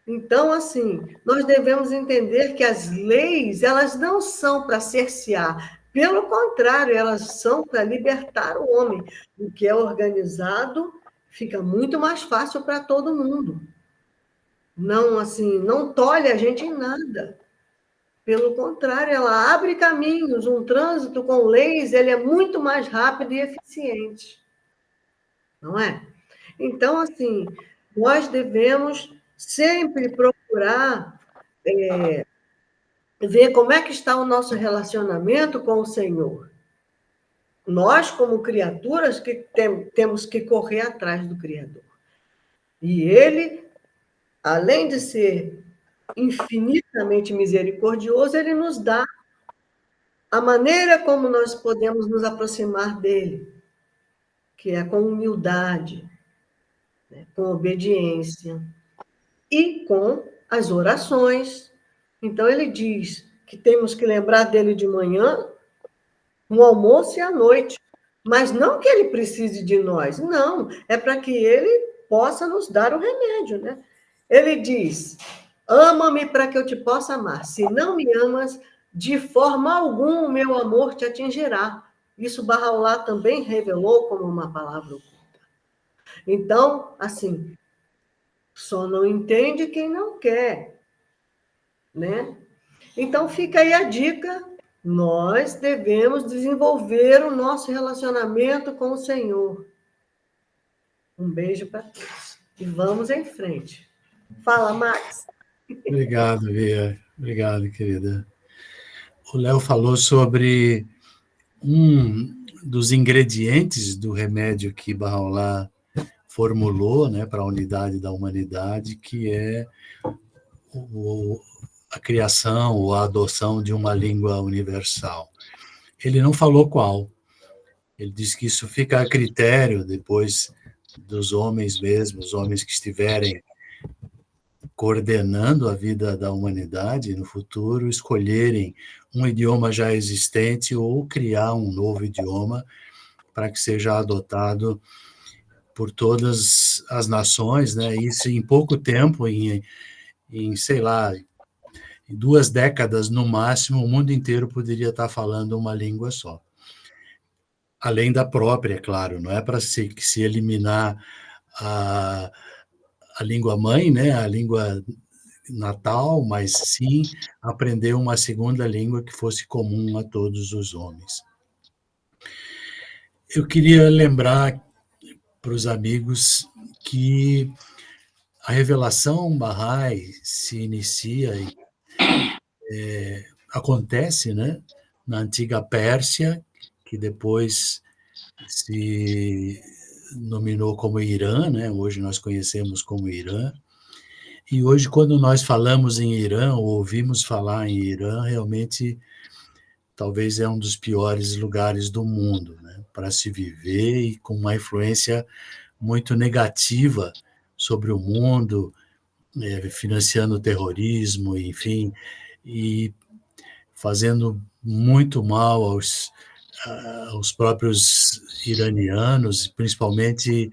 Então, assim, nós devemos entender que as leis, elas não são para cercear, pelo contrário, elas são para libertar o homem. O que é organizado fica muito mais fácil para todo mundo. Não, assim, não tolhe a gente em nada. Pelo contrário, ela abre caminhos. Um trânsito com leis, ele é muito mais rápido e eficiente. Não é? Então, assim, nós devemos sempre procurar ver como é que está o nosso relacionamento com o Senhor. Nós, como criaturas, que temos que correr atrás do Criador. E Ele, além de ser infinitamente misericordioso, Ele nos dá a maneira como nós podemos nos aproximar dEle, que é com humildade, né, com obediência e com as orações. Então, Ele diz que temos que lembrar dEle de manhã, no almoço e à noite. Mas não que Ele precise de nós, não. É para que Ele possa nos dar o remédio, né? Ele diz, ama-me para que eu te possa amar. Se não me amas, de forma alguma o meu amor te atingirá. Isso Bahá'u'lláh também revelou como uma palavra oculta. Então, assim, só não entende quem não quer, né? Então, fica aí a dica. Nós devemos desenvolver o nosso relacionamento com o Senhor. Um beijo para todos. E vamos em frente. Fala, Max. Obrigado, Bia. Obrigado, querida. O Léo falou sobre um dos ingredientes do remédio que Bahá'u'lláh formulou, né, para a unidade da humanidade, que é a criação ou a adoção de uma língua universal. Ele não falou qual. Ele disse que isso fica a critério depois dos homens mesmos, os homens que estiverem coordenando a vida da humanidade no futuro, escolherem um idioma já existente ou criar um novo idioma para que seja adotado por todas as nações, né? Isso em pouco tempo, em sei lá, em 2 décadas no máximo, o mundo inteiro poderia estar falando uma língua só. Além da própria, claro, não é para se eliminar a língua mãe, né, a língua natal, mas sim aprender uma segunda língua que fosse comum a todos os homens. Eu queria lembrar para os amigos que a revelação Bahá'í se inicia e acontece, né, na antiga Pérsia, que depois se nominou como Irã, né? Hoje nós conhecemos como Irã. E hoje, quando nós falamos em Irã, ou ouvimos falar em Irã, realmente talvez é um dos piores lugares do mundo, né, para se viver, e com uma influência muito negativa sobre o mundo, financiando o terrorismo, enfim, e fazendo muito mal aos próprios iranianos, principalmente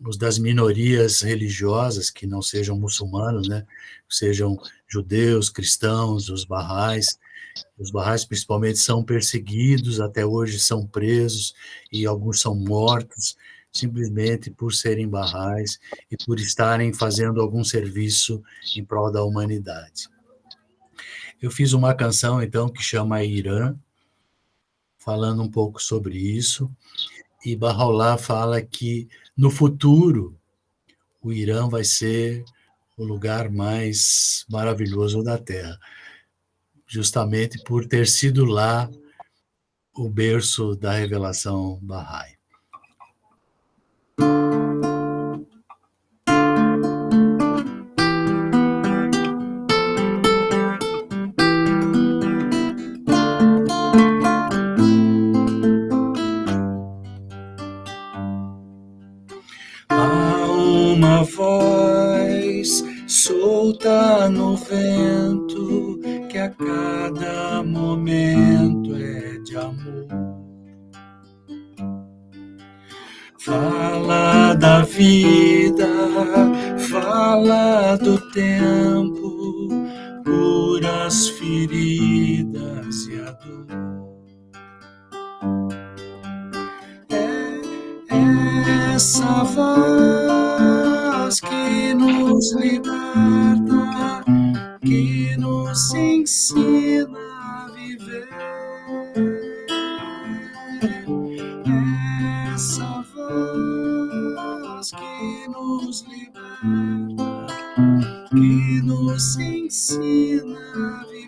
os das minorias religiosas que não sejam muçulmanos, né, sejam judeus, cristãos, os Bahá'ís. Os Bahá'ís, principalmente, são perseguidos, até hoje são presos, e alguns são mortos, simplesmente por serem Bahá'ís e por estarem fazendo algum serviço em prol da humanidade. Eu fiz uma canção, então, que chama Irã, falando um pouco sobre isso, e Bahá'u'lláh fala que, no futuro, o Irã vai ser o lugar mais maravilhoso da Terra, justamente por ter sido lá o berço da revelação Bahá'í. Há uma voz solta no vento que a cada momento é de amor. Fala da vida, fala do tempo, cura as feridas e a dor. É essa voz que nos liberta, que nos ensina a viver. Essa voz que nos liberta, que nos ensina a viver.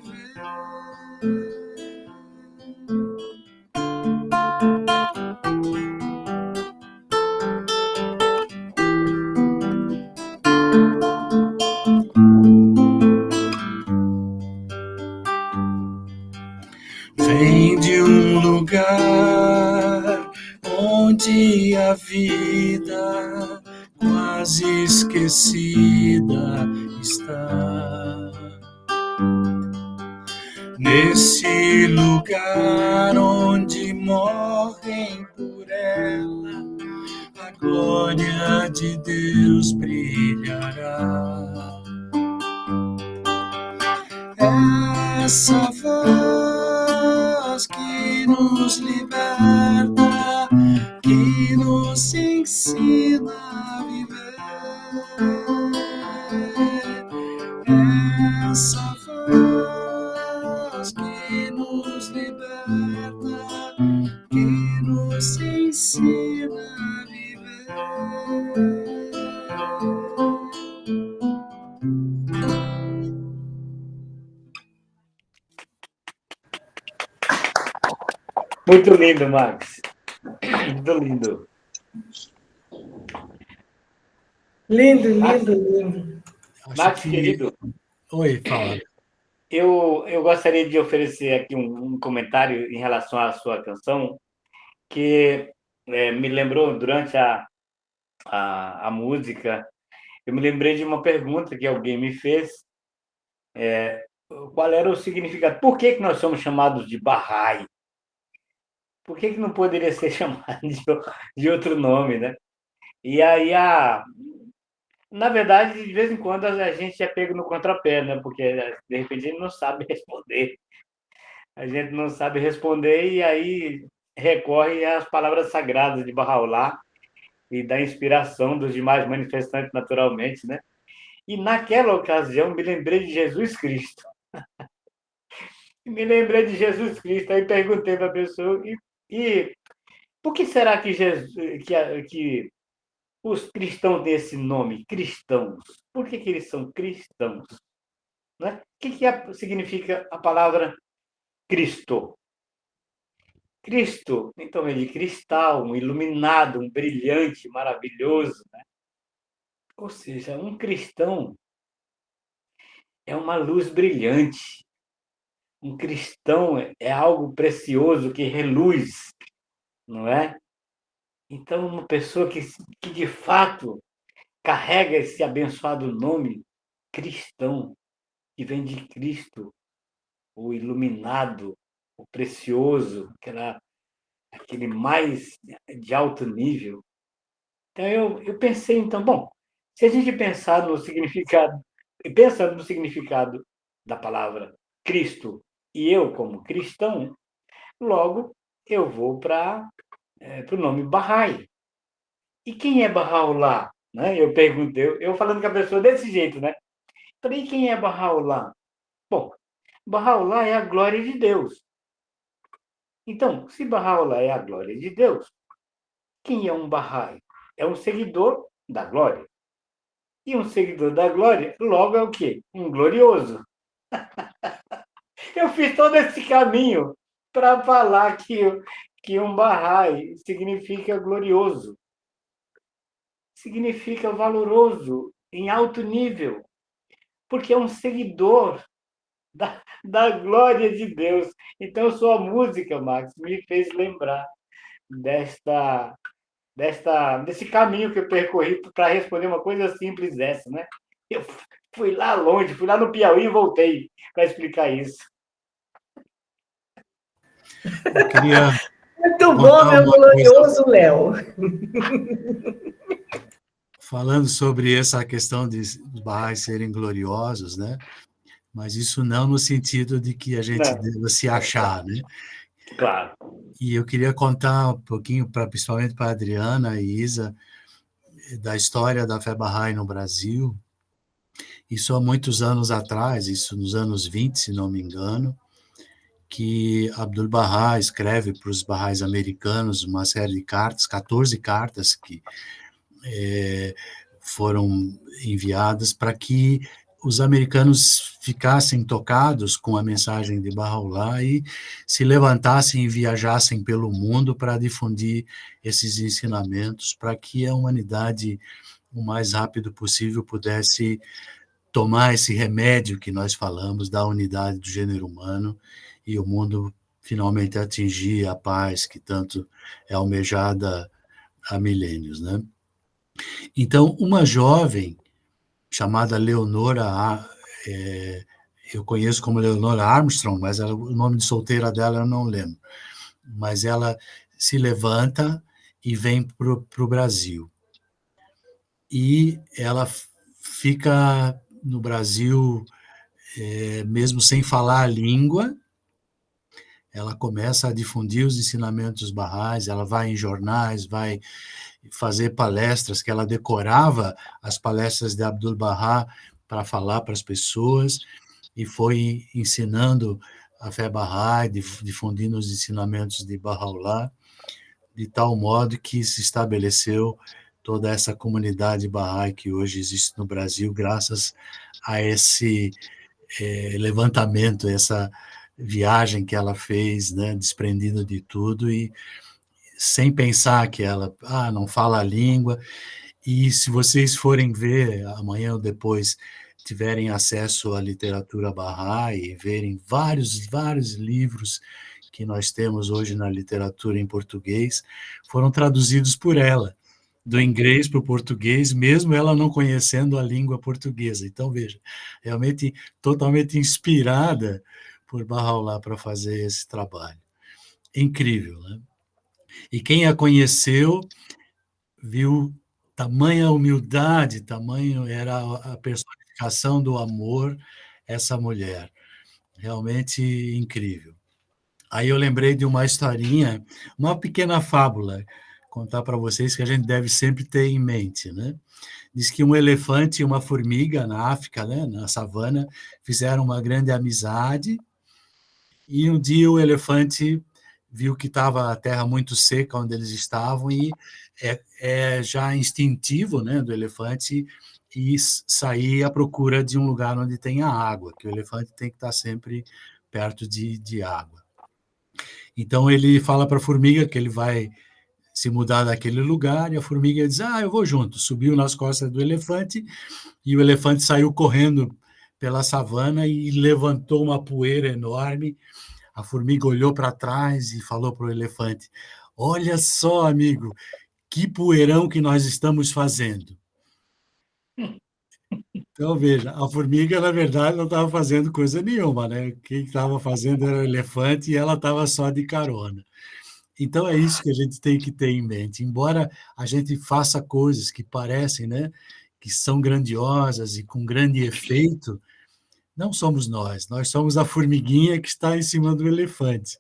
Vem de um lugar onde a vida quase esquecida está. Nesse lugar onde morrem por ela, a glória de Deus brilhará. Essa voz que nos liberta, que nos ensina a viver. Essa voz que nos liberta, que nos ensina a viver. Muito lindo, Max. Muito lindo. Lindo, lindo, lindo. Max, querido. Oi, fala. Eu gostaria de oferecer aqui um comentário em relação à sua canção, que me lembrou, durante a música, eu me lembrei de uma pergunta que alguém me fez, qual era o significado, por que nós somos chamados de Bahá'í? Por que não poderia ser chamado de outro nome, né? E aí, na verdade, de vez em quando a gente é pego no contrapé, né? Porque, de repente, a gente não sabe responder. A gente não sabe responder e aí recorre às palavras sagradas de Bahá'u'lláh e da inspiração dos demais manifestantes, naturalmente, né? E naquela ocasião me lembrei de Jesus Cristo. Me lembrei de Jesus Cristo, aí perguntei para a pessoa, e por que será que Jesus, que os cristãos têm esse nome, cristãos? Por que eles são cristãos? Né? O que significa a palavra Cristo? Cristo, então, é de cristal, um iluminado, um brilhante, maravilhoso. Né? Ou seja, um cristão é uma luz brilhante. Um cristão é algo precioso que reluz, não é? Então, uma pessoa que de fato carrega esse abençoado nome cristão, que vem de Cristo, o iluminado, o precioso, aquele mais de alto nível. Então, eu pensei, então, bom, se a gente pensar no significado, pensando no significado da palavra Cristo e eu como cristão, logo eu vou para o nome Bahá'í. E quem é Bahá'u'lláh? Né? Eu perguntei, eu falando com a pessoa desse jeito, né? Falei, e quem é Bahá'u'lláh? Bom, Bahá'u'lláh é a glória de Deus. Então, se Bahá'u'lláh é a glória de Deus, quem é um Bahá'í? É um seguidor da glória. E um seguidor da glória, logo é o quê? Um glorioso. Eu fiz todo esse caminho para falar que um Bahá'í significa glorioso. Significa valoroso, em alto nível. Porque é um seguidor da glória de Deus. Então, sua música, Max, me fez lembrar desse caminho que eu percorri para responder uma coisa simples dessa, né? Eu fui lá longe, fui lá no Piauí e voltei para explicar isso. Eu queria Muito bom, contar meu uma glorioso Léo. falando sobre essa questão de os Bahá'ís serem gloriosos, né? Mas isso não no sentido de que a gente Não, deva se achar, né? claro. E eu queria contar um pouquinho, principalmente para a Adriana e Isa, da história da fé Bahá'í no Brasil. Isso há muitos anos atrás, isso nos anos 20, se não me engano, que Abdu'l-Bahá escreve para os Bahá'ís americanos uma série de cartas, 14 cartas que foram enviadas para que os americanos ficassem tocados com a mensagem de Bahá'u'lláh e se levantassem e viajassem pelo mundo para difundir esses ensinamentos, para que a humanidade, o mais rápido possível, pudesse tomar esse remédio que nós falamos da unidade do gênero humano e o mundo finalmente atingir a paz que tanto é almejada há milênios, né? Então, uma jovem chamada Leonora, eu conheço como Leonora Armstrong, mas o nome de solteira dela eu não lembro. Mas ela se levanta e vem para o Brasil. E ela fica no Brasil, mesmo sem falar a língua, ela começa a difundir os ensinamentos Bahá'ís, ela vai em jornais, vai fazer palestras, que ela decorava as palestras de Abdu'l-Bahá para falar para as pessoas, e foi ensinando a fé Bahá'í, difundindo os ensinamentos de Bahá'u'lláh, de tal modo que se estabeleceu toda essa comunidade Bahá'í que hoje existe no Brasil, graças a esse levantamento, essa viagem que ela fez, né, desprendido de tudo e sem pensar que ela não fala a língua. E se vocês forem ver amanhã ou depois, tiverem acesso à literatura Bahá'í, verem vários livros que nós temos hoje na literatura em português, foram traduzidos por ela, do inglês para o português, mesmo ela não conhecendo a língua portuguesa. Então, veja, realmente totalmente inspirada por Bahá'u'lláh para fazer esse trabalho. Incrível, né? E quem a conheceu viu tamanha humildade, tamanho era a personificação do amor, essa mulher. Realmente incrível. Aí eu lembrei de uma historinha, uma pequena fábula, contar para vocês que a gente deve sempre ter em mente, né? Diz que um elefante e uma formiga na África, né, na savana, fizeram uma grande amizade e um dia o elefante viu que estava a terra muito seca onde eles estavam e é já instintivo, né, do elefante e sair à procura de um lugar onde tenha água, que o elefante tem que estar sempre perto de água. Então ele fala para a formiga que ele vai se mudar daquele lugar e a formiga diz: eu vou junto. Subiu nas costas do elefante e o elefante saiu correndo pela savana e levantou uma poeira enorme. A formiga olhou para trás e falou para o elefante: olha só, amigo, que poeirão que nós estamos fazendo. Então, veja, a formiga, na verdade, não estava fazendo coisa nenhuma, né? Quem estava fazendo era o elefante e ela estava só de carona. Então, é isso que a gente tem que ter em mente. Embora a gente faça coisas que parecem, né, que são grandiosas e com grande efeito, não somos nós somos a formiguinha que está em cima do elefante.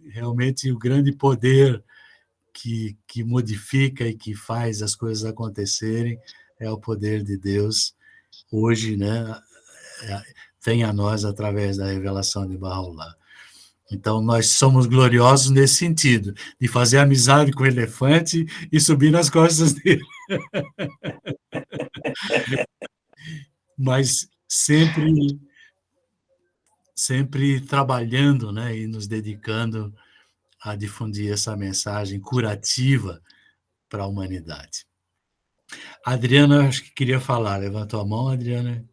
Realmente, o grande poder que modifica e que faz as coisas acontecerem é o poder de Deus. Hoje, né, vem a nós através da revelação de Bahá'u'lláh. Então, nós somos gloriosos nesse sentido, de fazer amizade com o elefante e subir nas costas dele. Mas sempre trabalhando, né, e nos dedicando a difundir essa mensagem curativa para a humanidade. A Adriana, acho que queria falar. Levantou a mão, Adriana?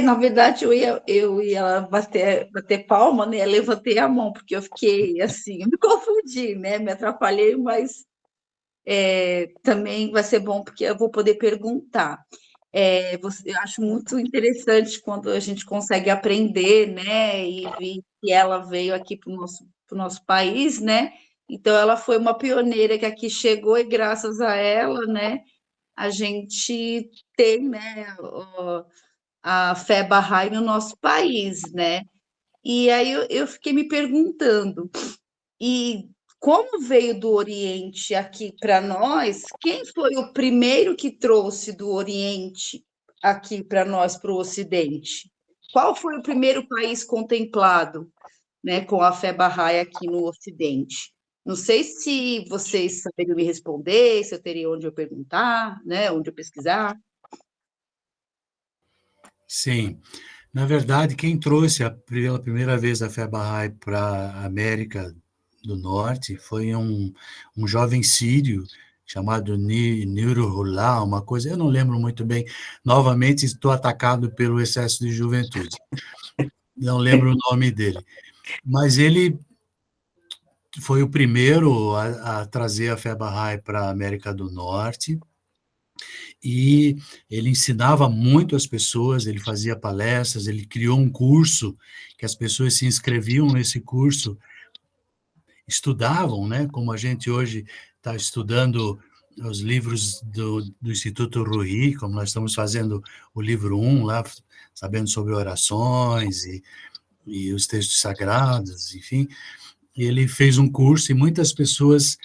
Na verdade, eu ia bater palma, né? Eu levantei a mão, porque eu fiquei assim, eu me confundi, né? Me atrapalhei, mas também vai ser bom, porque eu vou poder perguntar. Eu acho muito interessante quando a gente consegue aprender, né? E ver que ela veio aqui para o nosso país, né? Então, ela foi uma pioneira que aqui chegou, e graças a ela, né? A gente tem, né? A fé Bahá'í no nosso país, né? E aí eu fiquei me perguntando, e como veio do Oriente aqui para nós, quem foi o primeiro que trouxe do Oriente aqui para nós, para o Ocidente? Qual foi o primeiro país contemplado, né, com a fé Bahá'í aqui no Ocidente? Não sei se vocês saberiam me responder, se eu teria onde eu perguntar, né, onde eu pesquisar. Sim. Na verdade, quem trouxe pela primeira vez a fé Bahá'í para a América do Norte foi um jovem sírio chamado Nurullah, uma coisa, eu não lembro muito bem. Novamente, estou atacado pelo excesso de juventude. Não lembro o nome dele. Mas ele foi o primeiro a trazer a fé Bahá'í para a América do Norte, e ele ensinava muito as pessoas, ele fazia palestras, ele criou um curso que as pessoas se inscreviam nesse curso, estudavam, né, como a gente hoje está estudando os livros do Instituto Ruhi, como nós estamos fazendo o livro 1 lá, sabendo sobre orações e os textos sagrados, enfim. Ele fez um curso e muitas pessoas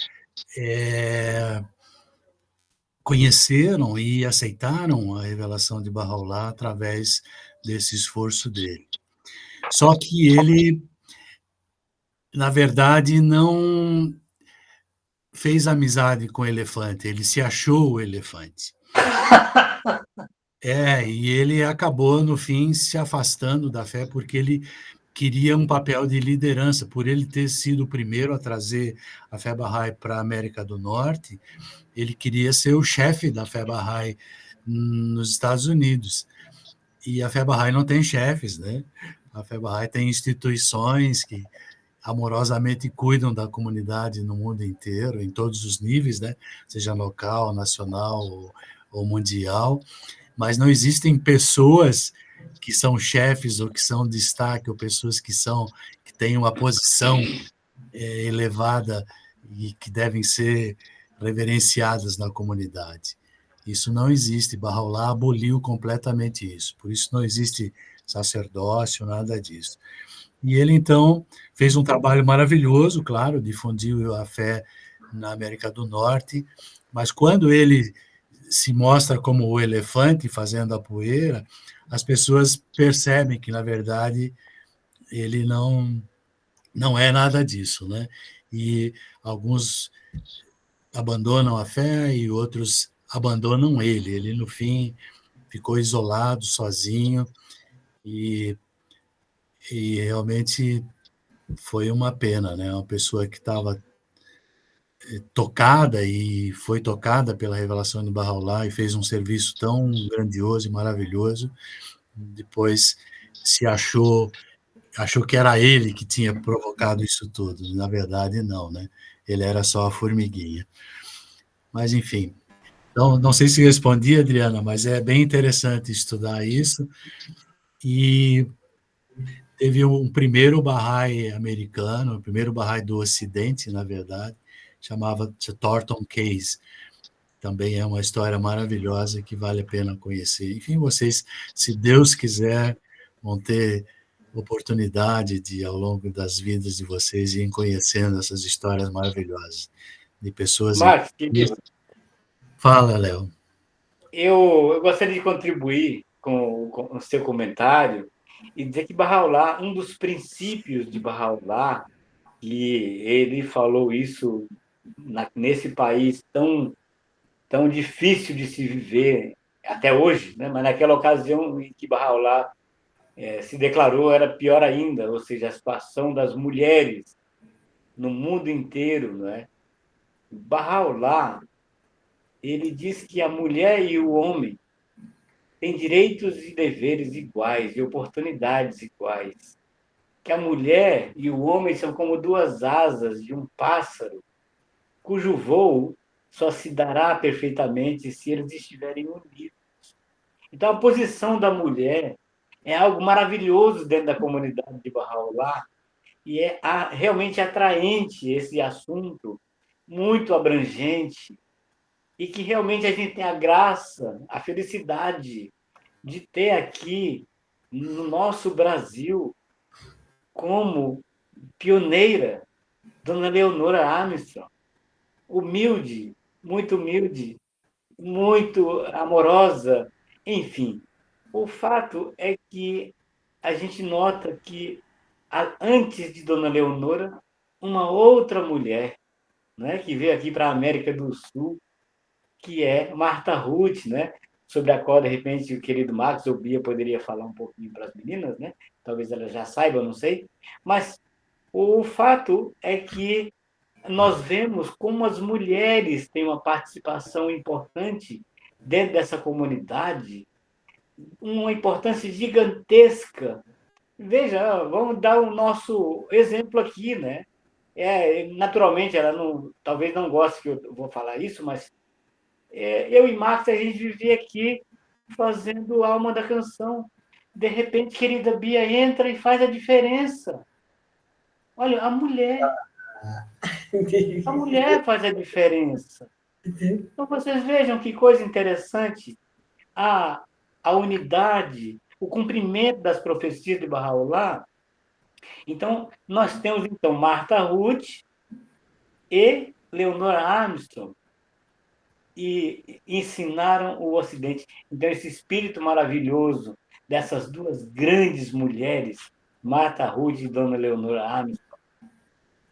conheceram e aceitaram a revelação de Bahá'u'lláh através desse esforço dele. Só que ele, na verdade, não fez amizade com o elefante, ele se achou o elefante. E ele acabou, no fim, se afastando da fé, porque ele queria um papel de liderança, por ele ter sido o primeiro a trazer a fé Bahá'í para a América do Norte. Ele queria ser o chefe da fé Bahá'í nos Estados Unidos. E a fé Bahá'í não tem chefes, né? A fé Bahá'í tem instituições que amorosamente cuidam da comunidade no mundo inteiro, em todos os níveis, né? Seja local, nacional ou mundial. Mas não existem pessoas que são chefes ou que são destaque, ou pessoas que têm uma posição elevada e que devem ser reverenciadas na comunidade. Isso não existe. Bahá'u'lláh aboliu completamente isso. Por isso não existe sacerdócio, nada disso. E ele, então, fez um trabalho maravilhoso, claro, difundiu a fé na América do Norte, mas quando ele se mostra como o elefante fazendo a poeira, as pessoas percebem que, na verdade, ele não não é nada disso, né? E alguns abandonam a fé e outros abandonam ele. Ele, no fim, ficou isolado, sozinho, e, e realmente foi uma pena, né? Uma pessoa que estava tocada e foi tocada pela revelação de Bahá'u'lláh e fez um serviço tão grandioso e maravilhoso, depois se achou que era ele que tinha provocado isso tudo. Na verdade, não, né? Ele era só a formiguinha. Mas, enfim, não sei se respondi, Adriana, mas é bem interessante estudar isso. E teve um primeiro Bahá'í americano, o primeiro Bahá'í do Ocidente, na verdade, chamava-se Thornton Case. Também é uma história maravilhosa que vale a pena conhecer. Enfim, vocês, se Deus quiser, vão ter oportunidade de, ao longo das vidas de vocês, irem conhecendo essas histórias maravilhosas de pessoas. Marcos, querido, Fala, Léo. eu gostaria de contribuir com o seu comentário e dizer que Bahá'u'lláh, um dos princípios de Bahá'u'lláh, que ele falou isso nesse país tão difícil de se viver até hoje, né? Mas naquela ocasião em que Bahá'u'lláh se declarou era pior ainda, ou seja, a situação das mulheres no mundo inteiro, né? Bahá'u'lláh, ele diz que a mulher e o homem têm direitos e deveres iguais e oportunidades iguais, que a mulher e o homem são como duas asas de um pássaro, cujo voo só se dará perfeitamente se eles estiverem unidos. Então, a posição da mulher é algo maravilhoso dentro da comunidade de Bahá'u'lláh e é realmente atraente esse assunto, muito abrangente, e que realmente a gente tem a graça, a felicidade de ter aqui no nosso Brasil como pioneira Dona Leonora Armstrong, humilde, muito amorosa, enfim. O fato é que a gente nota que antes de Dona Leonora, uma outra mulher, né, que veio aqui para a América do Sul, que é Martha Ruth, né, sobre a qual, de repente, o querido Marcos ou Bia poderia falar um pouquinho para as meninas, né? Talvez elas já saibam, não sei. Mas o fato é que nós vemos como as mulheres têm uma participação importante dentro dessa comunidade, uma importância gigantesca. Veja, vamos dar o nosso exemplo aqui, né? Naturalmente, ela talvez não goste que eu vou falar isso, mas eu e Marcos, a gente vivia aqui fazendo Alma da Canção. De repente, querida Bia entra e faz a diferença. Olha, a mulher faz a diferença. Então, vocês vejam que coisa interessante. A unidade, o cumprimento das profecias de Bahá'u'lláh. Então, nós temos, então, Martha Ruth e Leonora Armstrong, e ensinaram o Ocidente. Então, esse espírito maravilhoso dessas duas grandes mulheres, Martha Ruth e Dona Leonora Armstrong,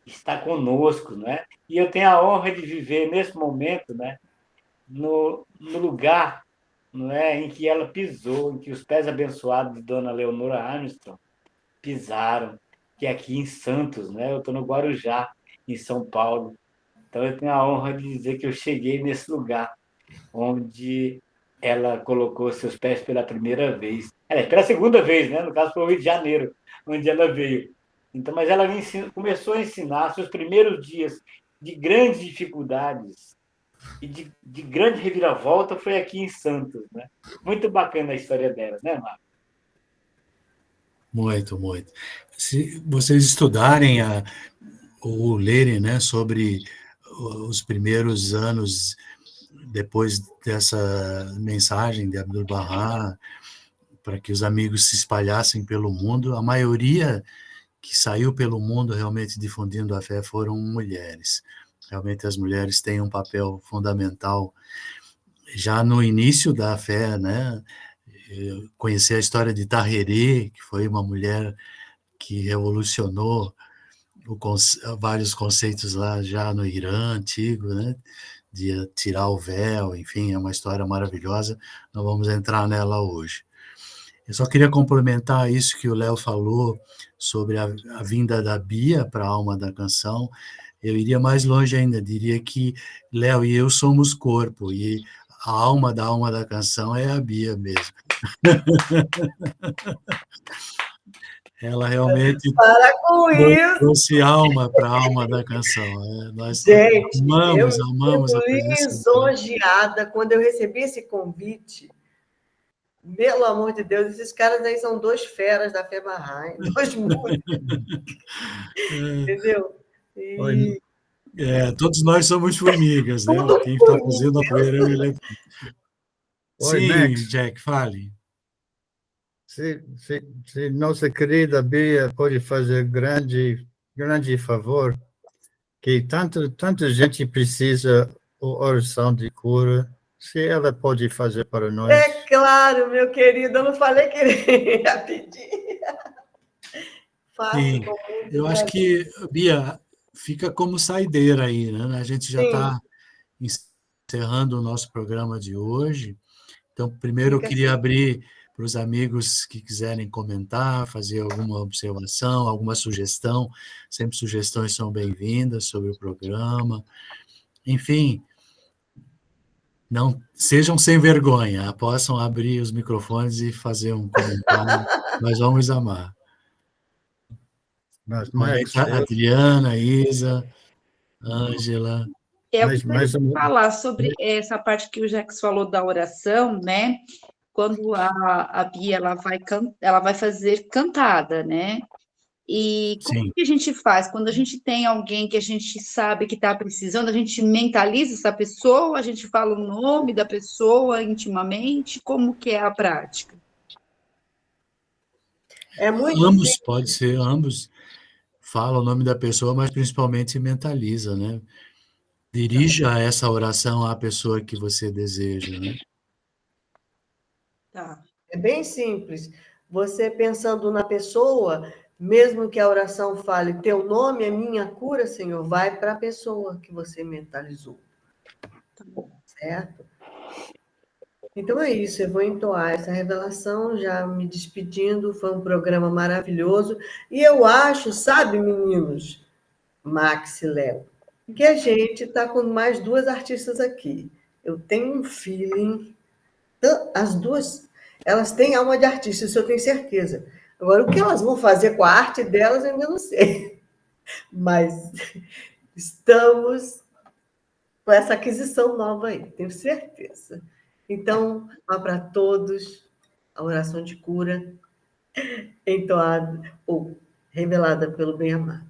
está conosco, não é? E eu tenho a honra de viver nesse momento, né, no lugar, não é, em que ela pisou, em que os pés abençoados de Dona Leonora Armstrong pisaram, que é aqui em Santos, né? Eu estou no Guarujá, em São Paulo. Então eu tenho a honra de dizer que eu cheguei nesse lugar onde ela colocou seus pés pela primeira vez. Pela segunda vez, né? No caso foi o Rio de Janeiro, onde ela veio. Então, mas ela começou a ensinar seus primeiros dias de grandes dificuldades e de grande reviravolta foi aqui em Santos, né? Muito bacana a história dela, né, Marcos? Muito, muito. Se vocês estudarem ou lerem, né, sobre os primeiros anos depois dessa mensagem de Abdu'l-Bahá, para que os amigos se espalhassem pelo mundo, a maioria que saiu pelo mundo realmente difundindo a fé foram mulheres. Realmente as mulheres têm um papel fundamental já no início da fé, né? Conhecer a história de Tahereh, que foi uma mulher que revolucionou vários conceitos lá já no Irã antigo, né? De tirar o véu, enfim, é uma história maravilhosa. Não vamos entrar nela hoje. Eu só queria complementar isso que o Léo falou sobre a vinda da Bia para a alma da canção. Eu iria mais longe ainda, diria que Léo e eu somos corpo, e a alma da canção é a Bia mesmo. Ela realmente Para com isso! trouxe alma para a alma da canção. Nós Gente, amamos a eu presença fiquei dela. lisonjeada quando eu recebi esse convite. Pelo amor de Deus, esses caras aí são 2 feras da Femarraim, 2 músicos, entendeu? E Todos nós somos formigas, né? tudo Quem está comigo. fazendo a poeira é o elefante. Oi, Sim, Max. Jack, fale. Se nossa querida Bia pode fazer grande favor, que tanta gente precisa de oração de cura, se ela pode fazer para nós. É claro, meu querido, eu não falei que ele ia pedir. Faço Sim, com muito eu acho prazer. que, Bia, fica como saideira aí, né? A gente já Sim, está encerrando o nosso programa de hoje. Então, primeiro eu fica queria assim. abrir para os amigos que quiserem comentar, fazer alguma observação, alguma sugestão. Sempre sugestões são bem-vindas sobre o programa. Enfim, não sejam sem vergonha, possam abrir os microfones e fazer um comentário. Nós vamos amar. Mas, Max, Comenta Adriana, Isa, Ângela. Eu mas, queria falar sobre essa parte que o Jax falou da oração, né? Quando a Bia ela vai fazer cantada, né? E como Sim. que a gente faz? Quando a gente tem alguém que a gente sabe que está precisando, a gente mentaliza essa pessoa, a gente fala o nome da pessoa intimamente, como que é a prática? É muito Ambos, simples. pode ser, ambos fala o nome da pessoa, mas principalmente mentaliza, né? Dirija essa oração à pessoa que você deseja, né? Tá. É bem simples. Você pensando na pessoa, mesmo que a oração fale, teu nome é minha cura, Senhor, vai para a pessoa que você mentalizou. Tá bom. Certo? Então é isso, eu vou entoar essa revelação, já me despedindo, foi um programa maravilhoso. E eu acho, sabe, meninos, Max e Léo, que a gente está com mais 2 artistas aqui. Eu tenho um feeling, as 2, elas têm alma de artista, isso eu tenho certeza. Agora, o que elas vão fazer com a arte delas, eu ainda não sei. Mas estamos com essa aquisição nova aí, tenho certeza. Então, vá para todos a oração de cura, entoada ou revelada pelo bem-amado.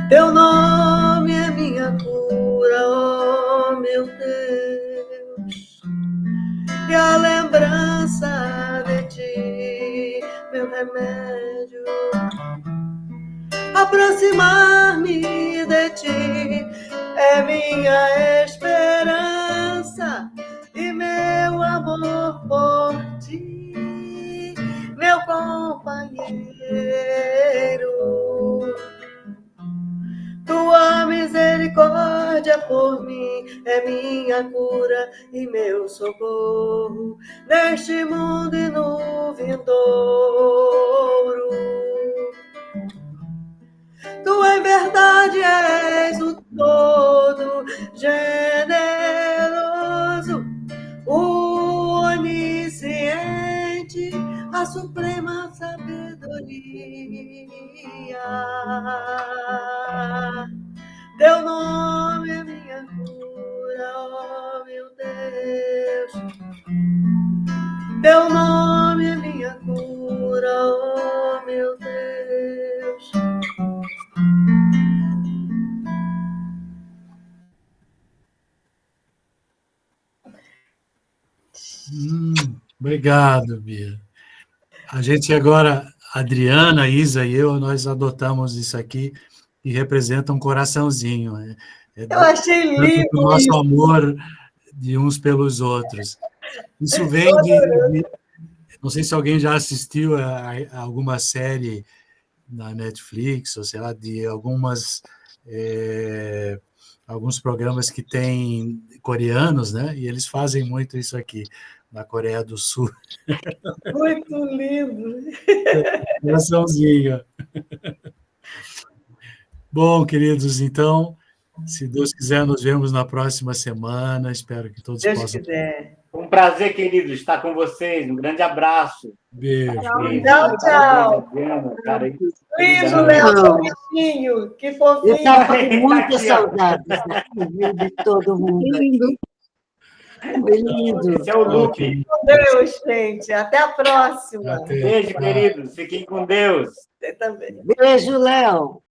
Teu nome é minha cura, oh meu Deus, e a lembrança de ti, meu remédio. Aproximar-me de ti é minha esperança e meu amor por ti, meu companheiro. Tua misericórdia por mim é minha cura e meu socorro neste mundo e no vindouro. Tu em verdade és o todo generoso, o onisciente, a suprema sabedoria. Teu nome é minha cura, oh meu Deus. Teu nome é minha cura, oh meu Deus. Obrigado, Bia. A gente agora, Adriana, Isa e eu, nós adotamos isso aqui que representa um coraçãozinho. Eu achei Tanto lindo do nosso isso. amor de uns pelos outros. Isso vem não sei se alguém já assistiu a alguma série na Netflix, ou sei lá, de alguns programas que têm coreanos, né? E eles fazem muito isso aqui, na Coreia do Sul. Muito lindo. Coraçãozinho. Bom, queridos, então, se Deus quiser, nos vemos na próxima semana. Espero que todos Deus possam. quiser. Um prazer, querido, estar com vocês. Um grande abraço. Beijo. Tchau, tchau. Lindo, Léo, seu bichinho. Que Eu fofinho. estava com muitas Aqui, ó. saudades daqui, viu, de todo mundo. Lindo. Foi lindo. Esse é o Lupe. Com Deus, gente. Até a próxima. Até. Beijo, queridos. Fiquem com Deus. Você também. Beijo, Léo.